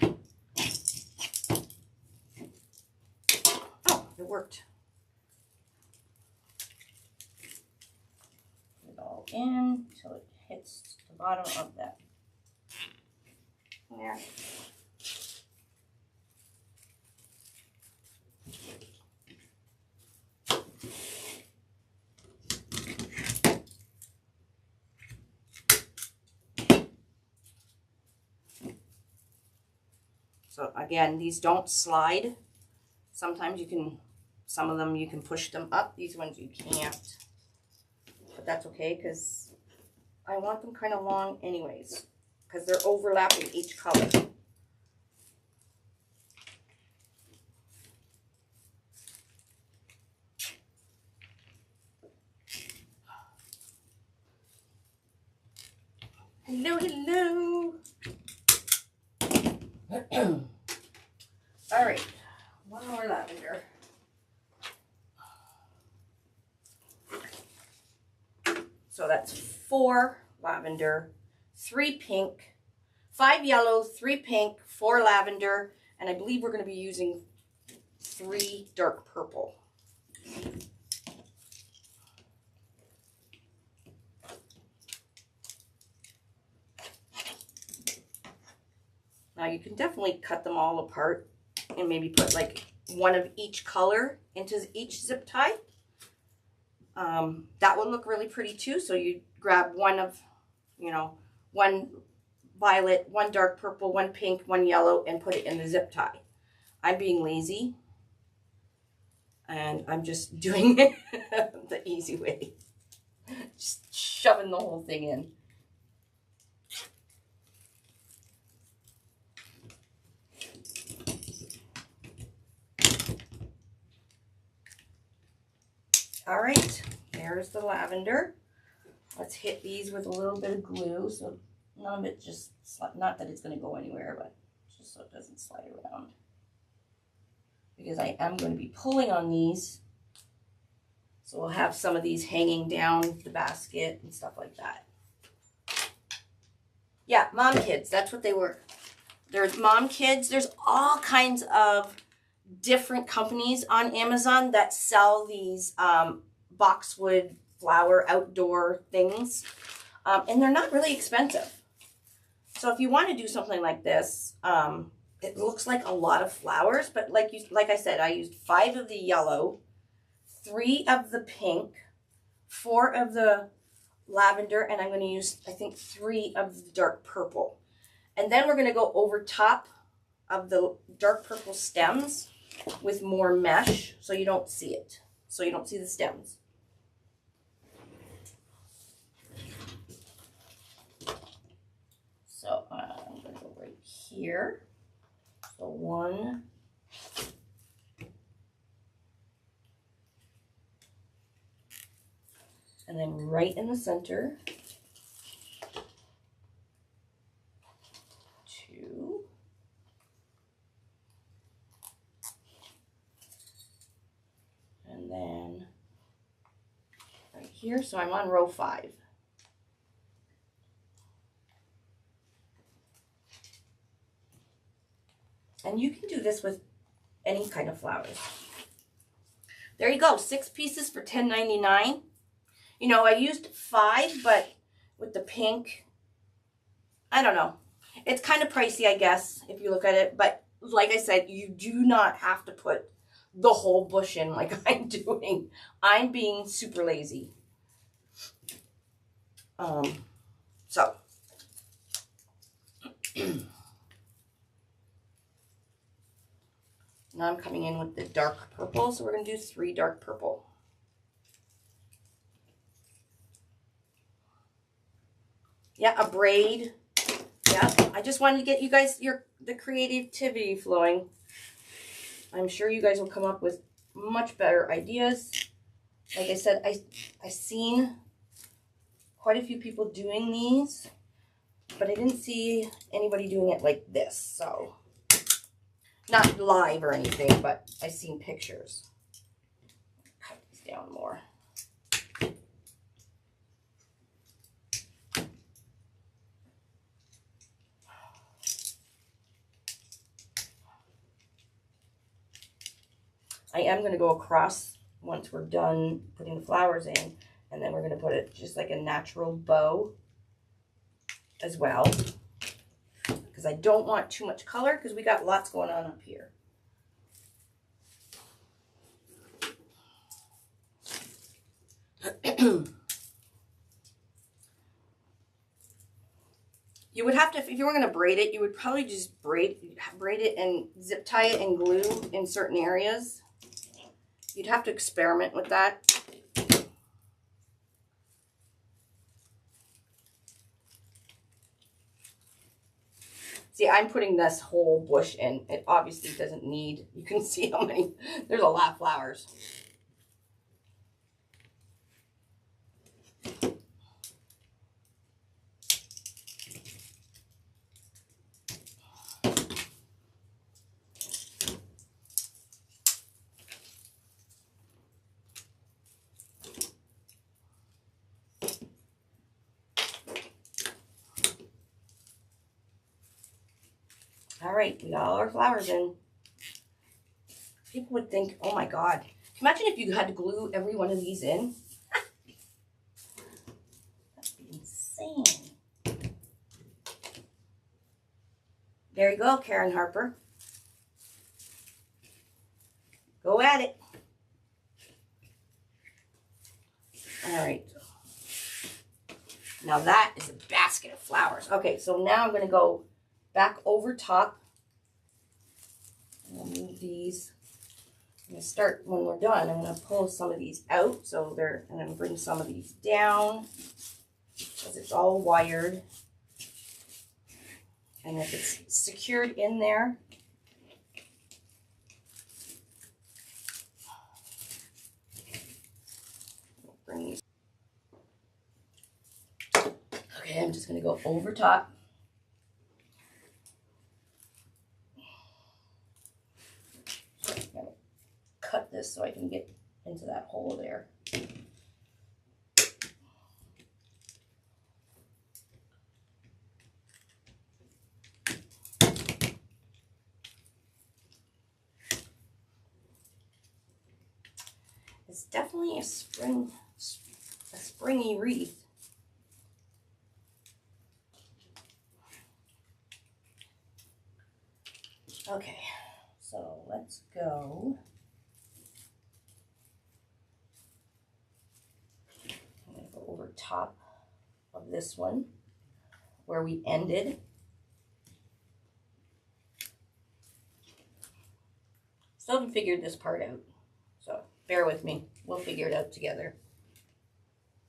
[SPEAKER 1] Oh, it worked. Put it all in until it hits the bottom of that. There. So again, these don't slide. Sometimes you can, some of them you can push them up. These ones you can't. But that's okay, because I want them kind of long anyways, because they're overlapping each color. Hello, hello. All right, one more lavender. So that's 4 lavender, 3 pink, 5 yellow, 3 pink, 4 lavender, and I believe we're going to be using 3 dark purple. Now you can definitely cut them all apart and maybe put like one of each color into each zip tie. That would look really pretty too. So you grab one of, you know, one violet, one dark purple, one pink, one yellow, and put it in the zip tie. I'm being lazy and I'm just doing it the easy way. Just shoving the whole thing in. All right, there's the lavender. Let's hit these with a little bit of glue, so none of it just, not that it's going to go anywhere, but just so it doesn't slide around. Because I am going to be pulling on these So we'll have some of these hanging down the basket and stuff like that. Yeah, mom kids, that's what they were. There's mom kids. There's all kinds of different companies on Amazon that sell these boxwood flower outdoor things. And they're not really expensive. So if you want to do something like this, it looks like a lot of flowers, but like I said, I used 5 of the yellow, 3 of the pink, 4 of the lavender, and I'm going to use, I think, 3 of the dark purple. And then we're going to go over top of the dark purple stems with more mesh so you don't see it, so you don't see the stems. So I'm going to go right here. So 1, and then right in the center, 2, and then right here. So I'm on row 5. And you can do this with any kind of flowers. There you go, 6 pieces for $10.99. You know, I used 5, but with the pink, I don't know. It's kind of pricey, I guess, if you look at it. But like I said, you do not have to put the whole bush in like I'm doing. I'm being super lazy. So. Now I'm coming in with the dark purple, so we're going to do 3 dark purple. Yeah, a braid. Yeah, I just wanted to get you guys the creativity flowing. I'm sure you guys will come up with much better ideas. Like I said, I seen quite a few people doing these, but I didn't see anybody doing it like this, so. Not live or anything, but I've seen pictures. Cut these down more. I am going to go across once we're done putting the flowers in, and then we're going to put it just like a natural bow as well. Because I don't want too much color because we got lots going on up here. You would have to, if you were going to braid it, you would probably just braid it and zip tie it and glue in certain areas. You'd have to experiment with that. See, I'm putting this whole bush in. It obviously doesn't need, you can see how many, there's a lot of flowers. All right, we got all our flowers in. People would think, oh my God. Imagine if you had to glue every one of these in. That'd be insane. There you go, Karen Harper. Go at it. All right. Now that is a basket of flowers. Okay, so now I'm going to go back over top. I'm going to move these. I'm going to start, when we're done, I'm going to pull some of these out. So they're, and then bring some of these down because it's all wired. And if it's secured in there, bring these. Okay, I'm just going to go over top. I'm going to cut this so I can get into that hole there. It's definitely a springy wreath. Okay, so let's go. I'm going to go over top of this one where we ended. Still haven't figured this part out, so bear with me. We'll figure it out together.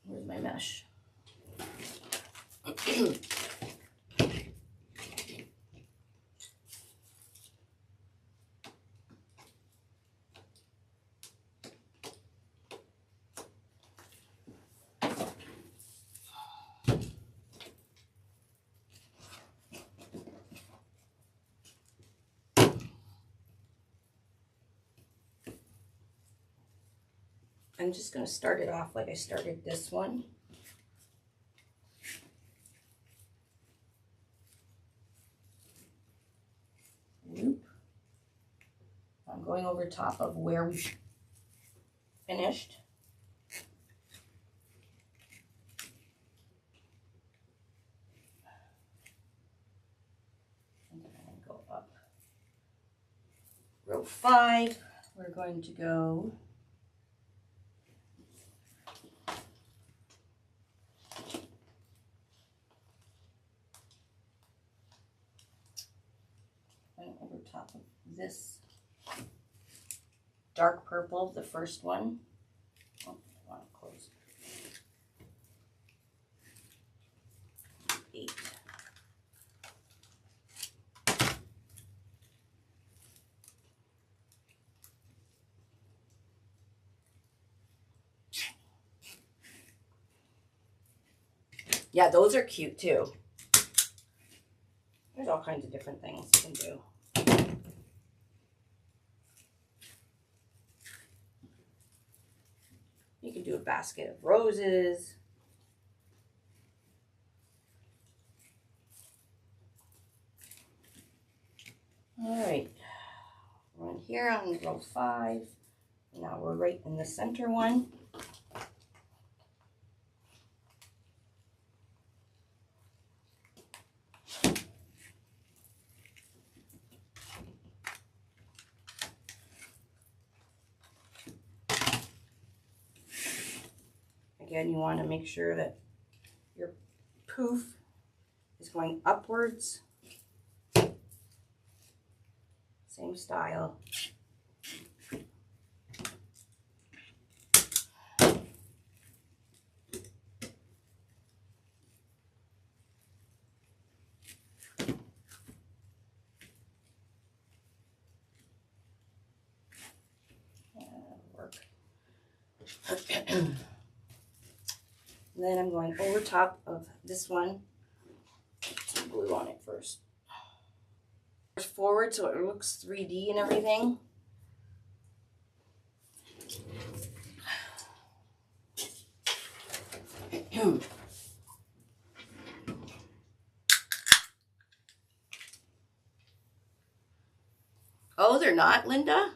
[SPEAKER 1] Where's my mesh? I'm just going to start it off like I started this one. Loop. I'm going over top of where we finished. And then I'm going to go up. Row 5, we're going to go over top of this dark purple, the first one. Oh, I want to close. 8. Yeah, those are cute too. There's all kinds of different things you can do. You can do a basket of roses. All right, we're in here on row 5. Now we're right in the center one. Again, you want to make sure that your poof is going upwards. Same style. Work. Then I'm going over top of this one. Put some glue on it first. Forward so it looks 3D and everything. Oh, they're not, Linda?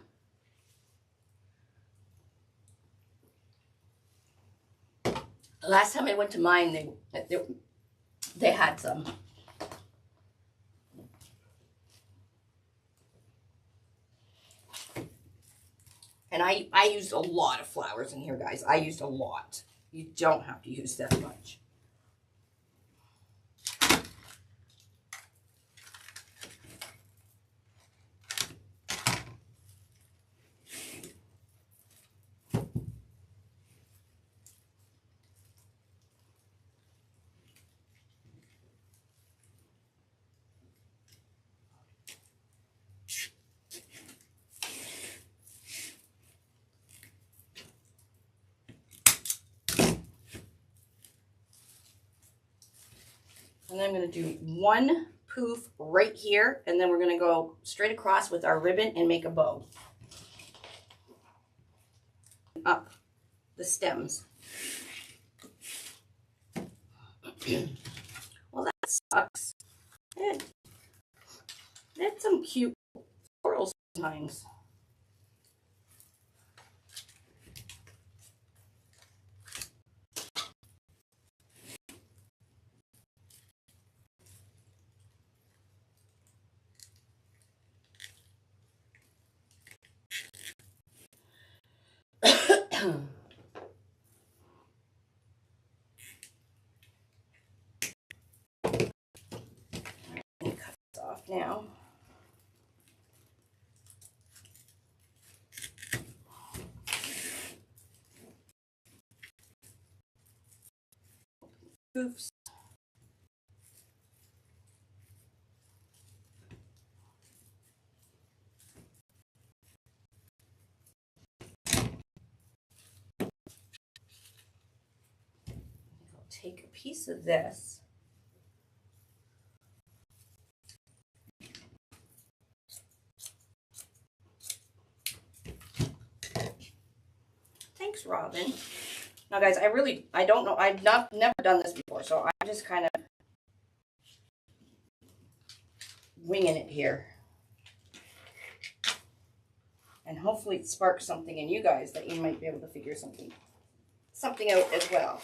[SPEAKER 1] Last time I went to mine, they had some. And I used a lot of flowers in here, guys. I used a lot. You don't have to use that much. And then I'm going to do one poof right here, and then we're going to go straight across with our ribbon and make a bow. Up the stems. Well, that sucks. It's some cute florals sometimes. Cut this off now. Oops. I'll take a piece of this. Thanks, Robin. Now, guys, I don't know. I've never done this before, so I'm just kind of winging it here. And hopefully it sparks something in you guys that you might be able to figure something out as well.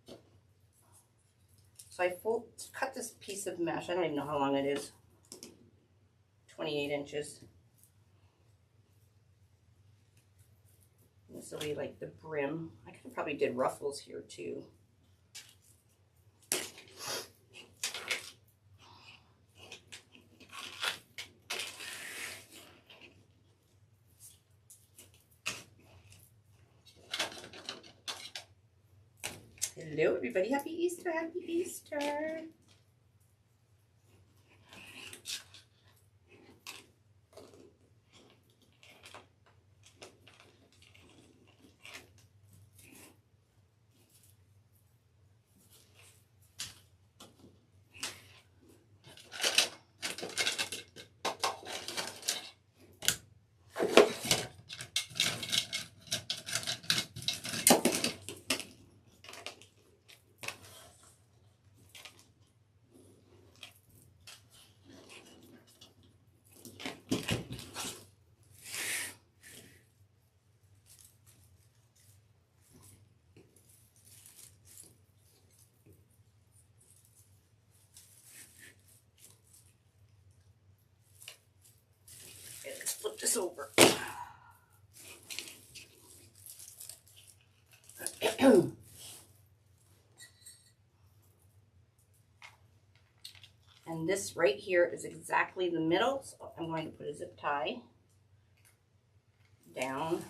[SPEAKER 1] Okay. So I cut this piece of mesh. I don't even know how long it is. 28 inches. This will be like the brim. I could have probably did ruffles here too. Hello everybody, happy Easter, happy Easter. Flip this over. And this right here is exactly the middle, so I'm going to put a zip tie down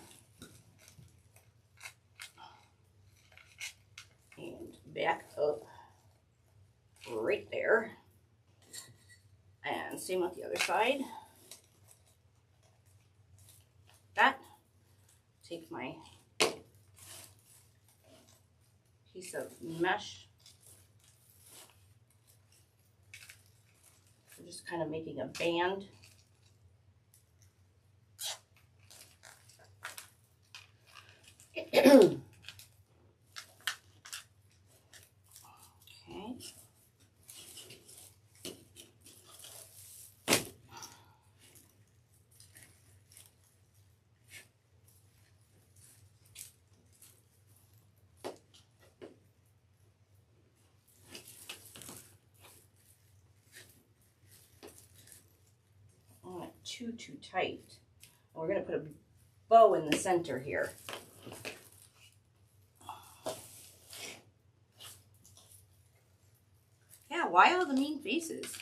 [SPEAKER 1] and back up right there. And same with the other side. That. Take my piece of mesh. I'm just kind of making a band. Okay. Not too tight. And we're going to put a bow in the center here. Yeah, why all the mean faces?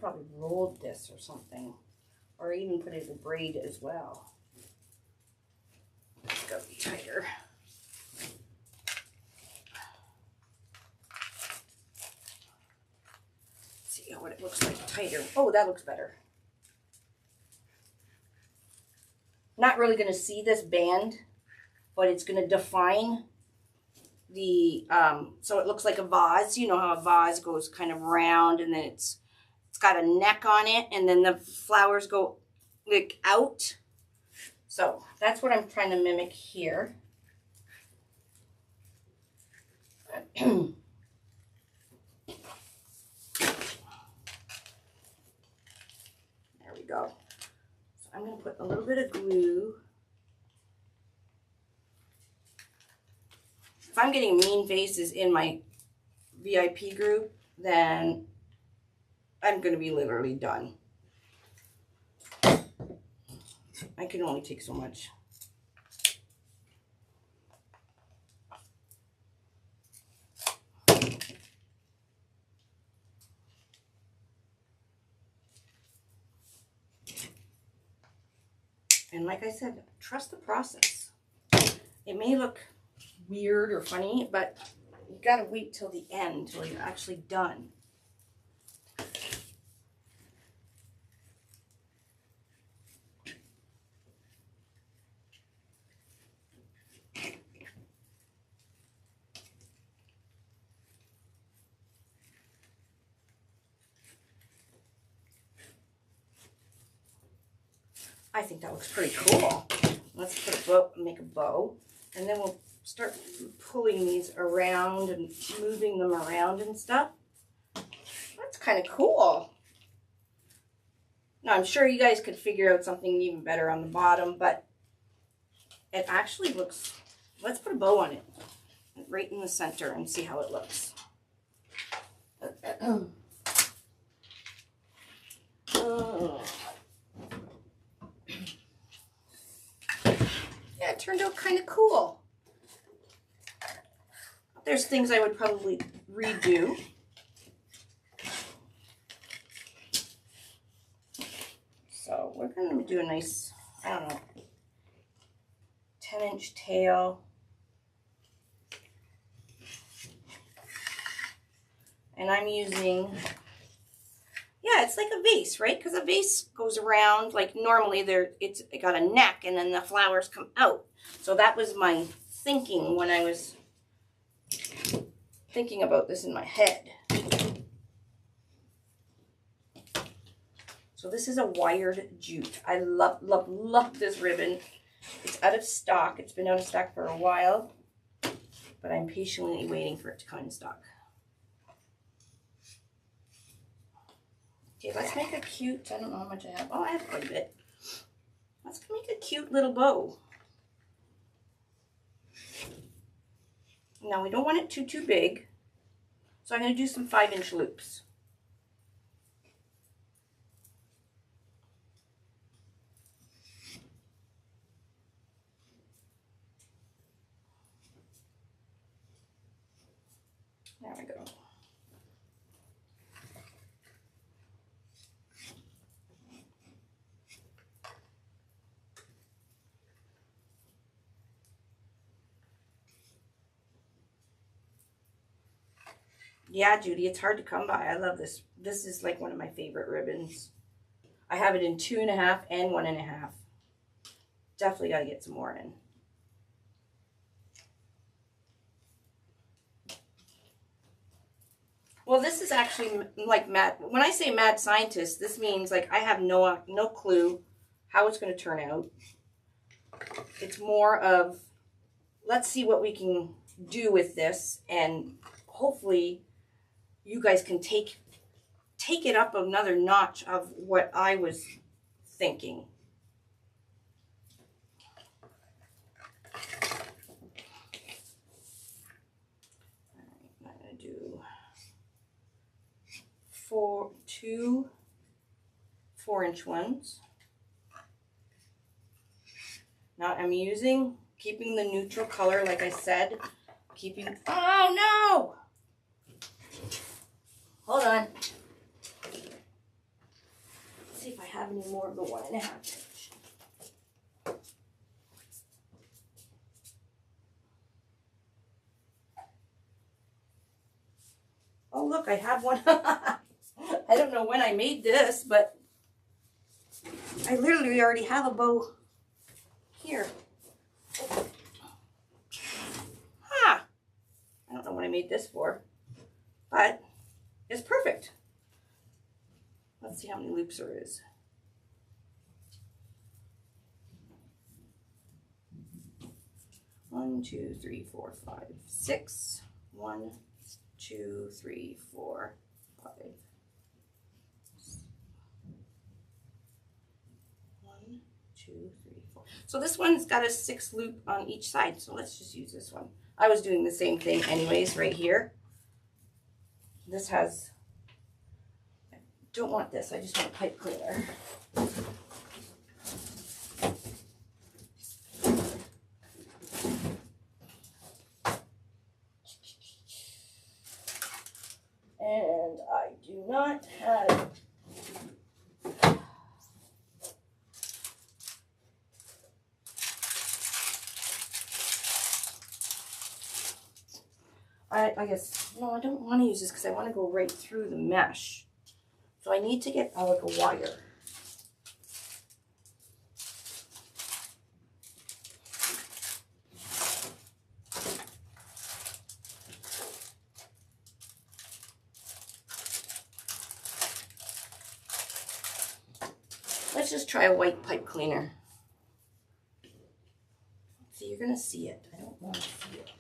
[SPEAKER 1] probably rolled this or something, or even put it in a braid as well. It's got to be tighter. Let's see what it looks like tighter. Oh, that looks better. Not really going to see this band, but it's going to define the, so it looks like a vase. You know how a vase goes kind of round, and then it's got a neck on it, and then the flowers go like out. So that's what I'm trying to mimic here. There we go. So I'm going to put a little bit of glue. If I'm getting mean faces in my VIP group, then I'm going to be literally done. I can only take so much. And like I said, trust the process. It may look weird or funny, but you gotta wait till the end, till you're actually done. I think that looks pretty cool. Let's put a bow, make a bow, and then we'll start pulling these around and moving them around and stuff. That's kind of cool. Now, I'm sure you guys could figure out something even better on the bottom, but it actually looks, let's put a bow on it right in the center and see how it looks. Yeah, it turned out kind of cool. There's things I would probably redo. So we're going to do a nice, I don't know, 10-inch tail. And I'm using, yeah, it's like a vase, right? Because a vase goes around, like normally it got a neck and then the flowers come out. So that was my thinking when I was thinking about this in my head. So this is a wired jute. I love, love, love this ribbon. It's out of stock. It's been out of stock for a while, but I'm patiently waiting for it to come in stock. Okay, let's make a cute, I don't know how much I have. Oh, I have quite a bit. Let's make a cute little bow. Now, we don't want it too big, so I'm going to do some 5-inch loops. There we go. Yeah, Judy, it's hard to come by. I love this. This is like one of my favorite ribbons. I have it in 2.5 and 1.5. Definitely got to get some more in. Well, this is actually like mad. When I say mad scientist, this means like I have no clue how it's going to turn out. It's more of, let's see what we can do with this, and hopefully you guys can take it up another notch of what I was thinking. I'm going to do 2 4-inch ones. Now I'm keeping the neutral color, like I said, oh no! Hold on. have any more of the 1.5 inch. Oh, look, I have one. I don't know when I made this, but I literally already have a bow here. I don't know what I made this for, but it's perfect. Let's see how many loops there is. One, two, three, four, five, six. 1, 2, 3, 4, 5. 1, 2, 3, 4. So this one's got a 6 loop on each side. So let's just use this one. I was doing the same thing anyways right here. This has, I don't want this. I just want a pipe cleaner. And I do not have I guess, no, I don't want to use this because I want to go right through the mesh. So I need to get like a wire. Let's just try a white pipe cleaner. See, you're going to see it. I don't want to see it.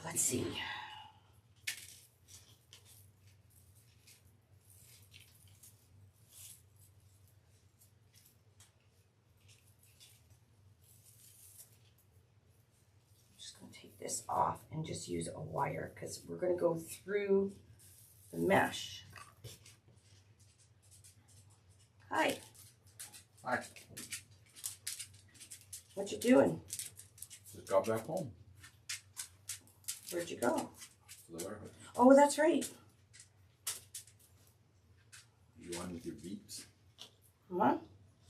[SPEAKER 1] Let's see. Take this off and just use a wire because we're going to go through the mesh. Hi.
[SPEAKER 2] Hi.
[SPEAKER 1] What you doing?
[SPEAKER 2] Just got back home.
[SPEAKER 1] Where'd you go?
[SPEAKER 2] To the warehouse.
[SPEAKER 1] Oh, that's right.
[SPEAKER 2] You on with your beeps?
[SPEAKER 1] Huh?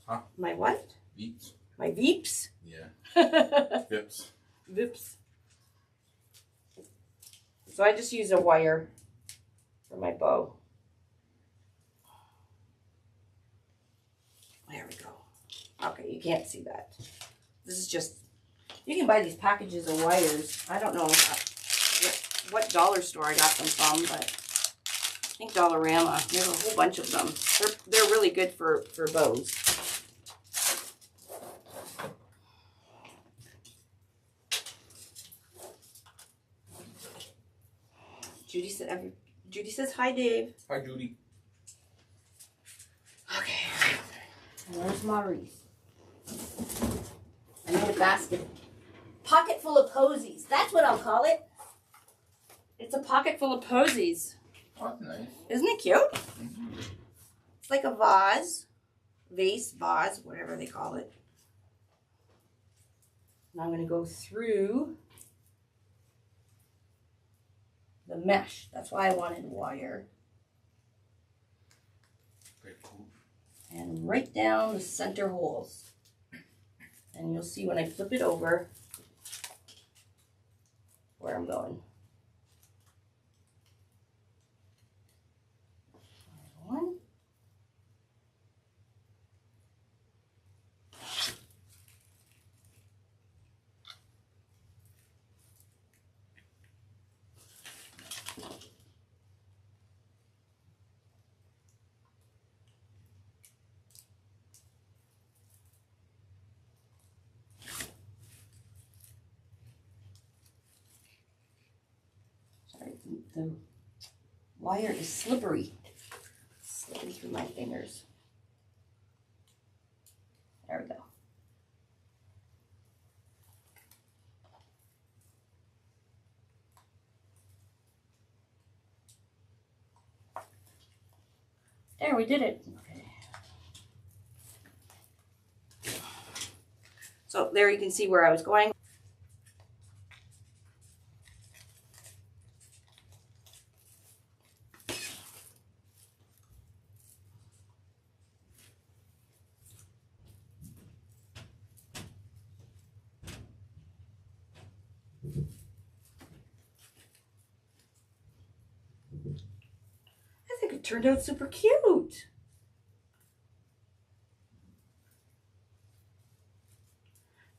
[SPEAKER 2] Huh?
[SPEAKER 1] My what?
[SPEAKER 2] Beeps?
[SPEAKER 1] My Veeps?
[SPEAKER 2] Yeah. Vips.
[SPEAKER 1] Vips. So I just use a wire for my bow. There we go. Okay, you can't see that. This is just, you can buy these packages of wires. I don't know what dollar store I got them from, but I think Dollarama. There's a whole bunch of them. They're really good for bows. Judy says hi, Dave.
[SPEAKER 2] Hi, Judy.
[SPEAKER 1] Okay. And there's my wreath. I made a basket. Pocket full of posies. That's what I'll call it. It's a pocket full of posies.
[SPEAKER 2] Oh, that's nice.
[SPEAKER 1] Isn't it cute? Mm-hmm. It's like a vase, whatever they call it. And I'm going to go through the mesh. That's why I wanted wire.
[SPEAKER 2] Very cool.
[SPEAKER 1] And right down the center holes. And you'll see when I flip it over where I'm going. One. Sorry, the wire is slippery. Slipping through my fingers. There we go. There, we did it. Okay. So So there you can see where I was going. I think it turned out super cute.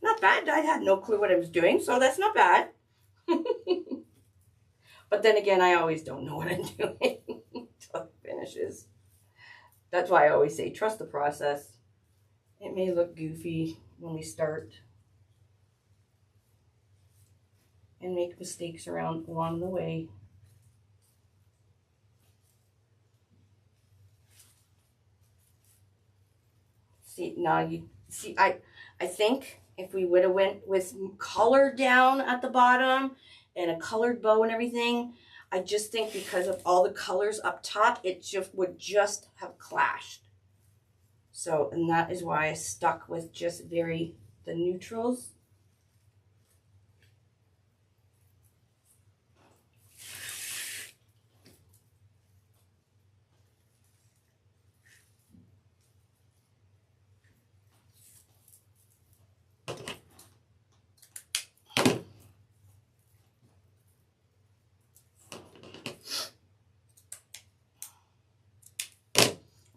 [SPEAKER 1] Not bad. I had no clue what I was doing, so that's not bad. But then again, I always don't know what I'm doing until it finishes. That's why I always say trust the process. It may look goofy when we start and make mistakes along the way. See, now you see, I think if we would have went with color down at the bottom and a colored bow and everything, I just think because of all the colors up top, it just would just have clashed. So, and that is why I stuck with just the neutrals.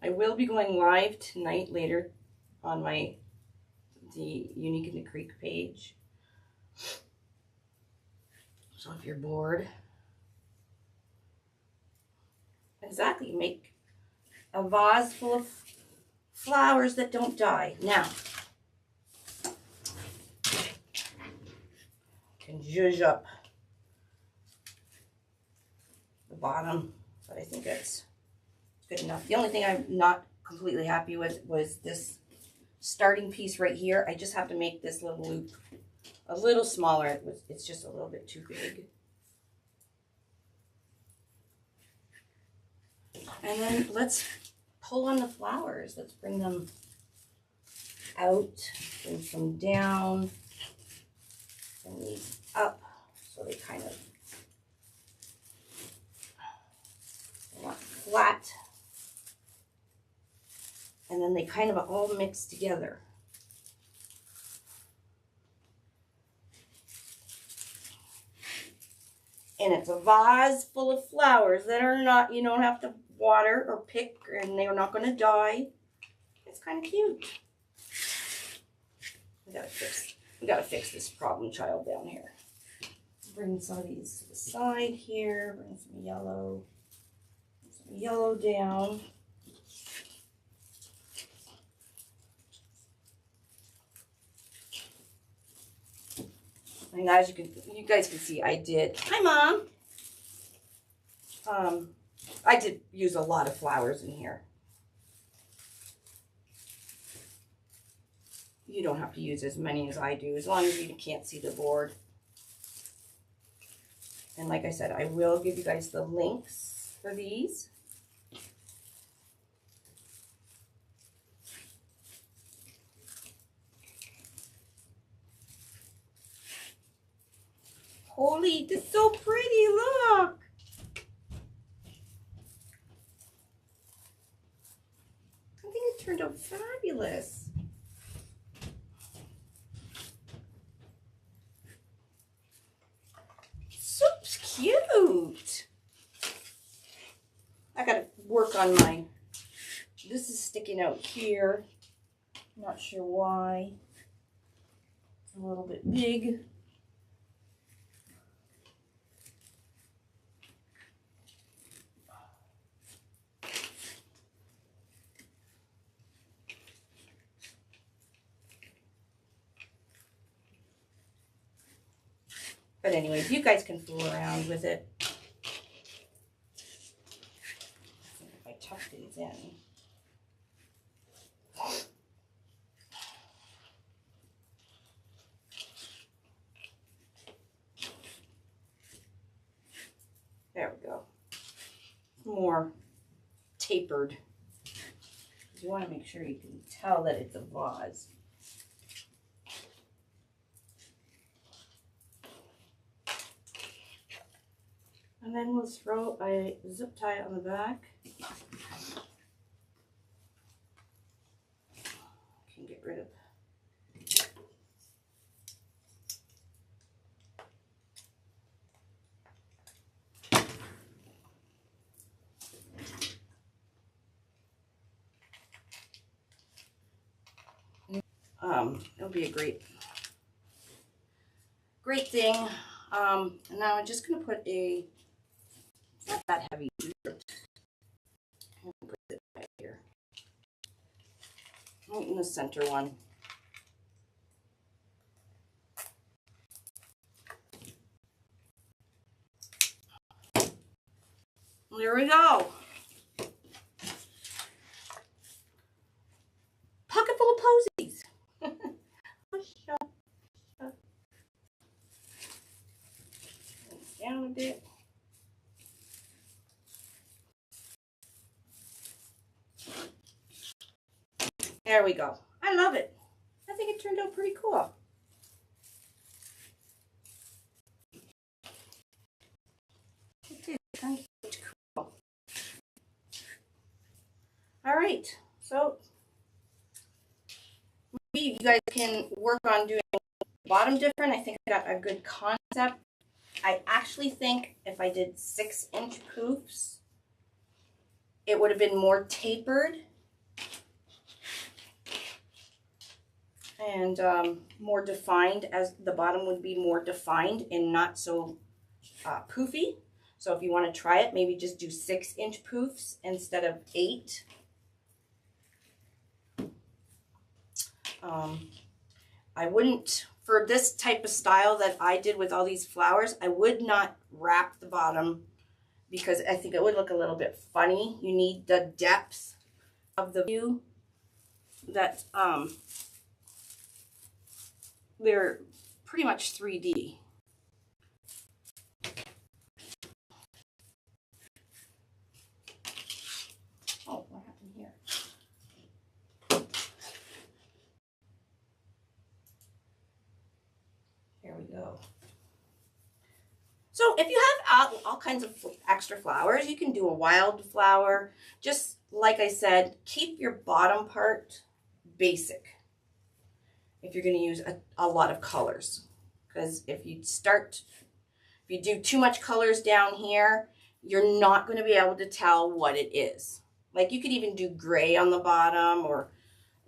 [SPEAKER 1] I will be going live tonight later on the Unique in the Creek page. So if you're bored, exactly, make a vase full of flowers that don't die. Now, can zhuzh up the bottom, but I think that's good enough. The only thing I'm not completely happy with was this starting piece right here. I just have to make this little loop a little smaller. It's just a little bit too big. And then let's pull on the flowers. Let's bring them out, bring some down, and these up so they kind of want flat. And then they kind of all mix together. And it's a vase full of flowers that are not, you don't have to water or pick, and they're not going to die. It's kind of cute. We gotta fix this problem child down here. Bring some of these to the side here. Bring some yellow down. And as you guys can see, I did. Hi, Mom. I did use a lot of flowers in here. You don't have to use as many as I do, as long as you can't see the board. And like I said, I will give you guys the links for these. Holy, this is so pretty, look. I think it turned out fabulous. So cute. I gotta work on my, this is sticking out here. Not sure why. It's a little bit big. But anyways, you guys can fool around with it. If I tuck these in. There we go. More tapered. You want to make sure you can tell that it's a vase. And then we'll throw a zip tie on the back. Can get rid of. It'll be a great thing. And now I'm just gonna put a, it's not that heavy either. I'm gonna put it right here. Right in the center one. There we go. Pocket full of posies. Down a bit. There we go. I love it. I think it turned out pretty cool. It did turn out cool. All right, so maybe you guys can work on doing the bottom different. I think I got a good concept. I actually think if I did 6-inch poofs, it would have been more tapered and more defined, as the bottom would be more defined and not so poofy. So if you want to try it, maybe just do 6-inch poofs instead of 8. I wouldn't, for this type of style that I did with all these flowers, I would not wrap the bottom because I think it would look a little bit funny. You need the depth of the view that they're pretty much 3D. Oh, what happened here? There we go. So if you have all kinds of extra flowers, you can do a wildflower. Just like I said, keep your bottom part basic if you're going to use a lot of colors. Because if you do too much colors down here, you're not going to be able to tell what it is. Like you could even do gray on the bottom, or,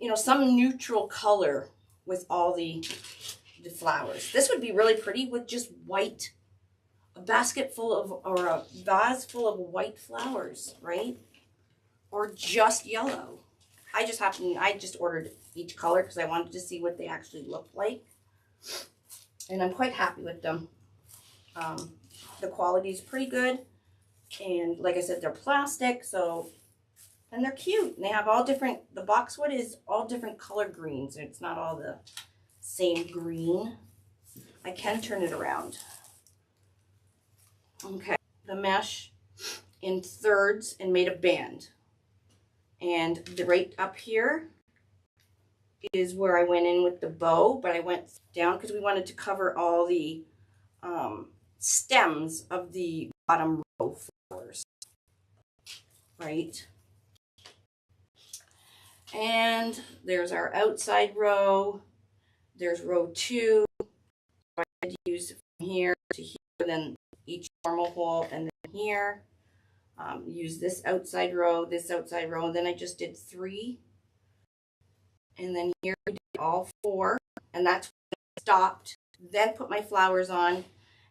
[SPEAKER 1] you know, some neutral color with all the flowers. This would be really pretty with just white, a basket full of, or a vase full of white flowers, right? Or just yellow. I just ordered each color because I wanted to see what they actually look like. And I'm quite happy with them. The quality is pretty good. And like I said, they're plastic, so, and they're cute. And they have all different, the boxwood is all different color greens. It's not all the same green. I can turn it around. Okay, the mesh in thirds and made a band. And the right up here is where I went in with the bow, but I went down because we wanted to cover all the stems of the bottom row flowers, right? And there's our outside row. There's row 2. I had to use from here to here, then each normal hole, and then here. Use this outside row, and then I just did 3. And then here we did all 4, and that's when I stopped, then put my flowers on,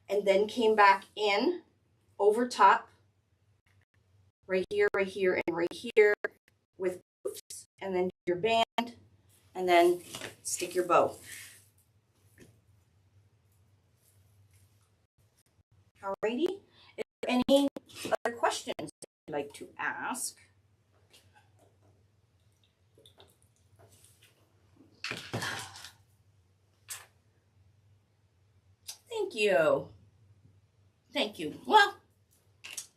[SPEAKER 1] and then came back in over top, right here, and right here with poofs, and then your band, and then stick your bow. Alrighty, is there any other questions that you'd like to ask? Thank you. Thank you. Well,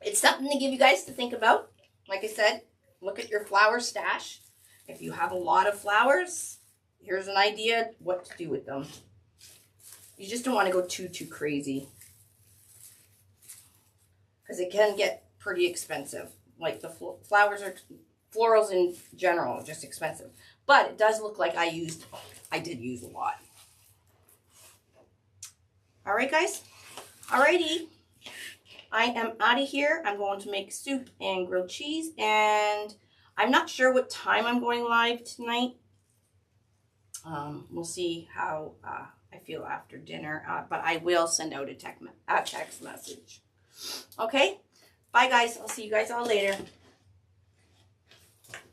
[SPEAKER 1] it's something to give you guys to think about. Like I said, look at your flower stash. If you have a lot of flowers, here's an idea what to do with them. You just don't want to go too crazy. because it can get pretty expensive. Like the florals in general are just expensive. But it does look like I did use a lot. All right, guys. Alrighty. I am out of here. I'm going to make soup and grilled cheese, and I'm not sure what time I'm going live tonight. We'll see how I feel after dinner, but I will send out a text message. Okay? Bye, guys. I'll see you guys all later.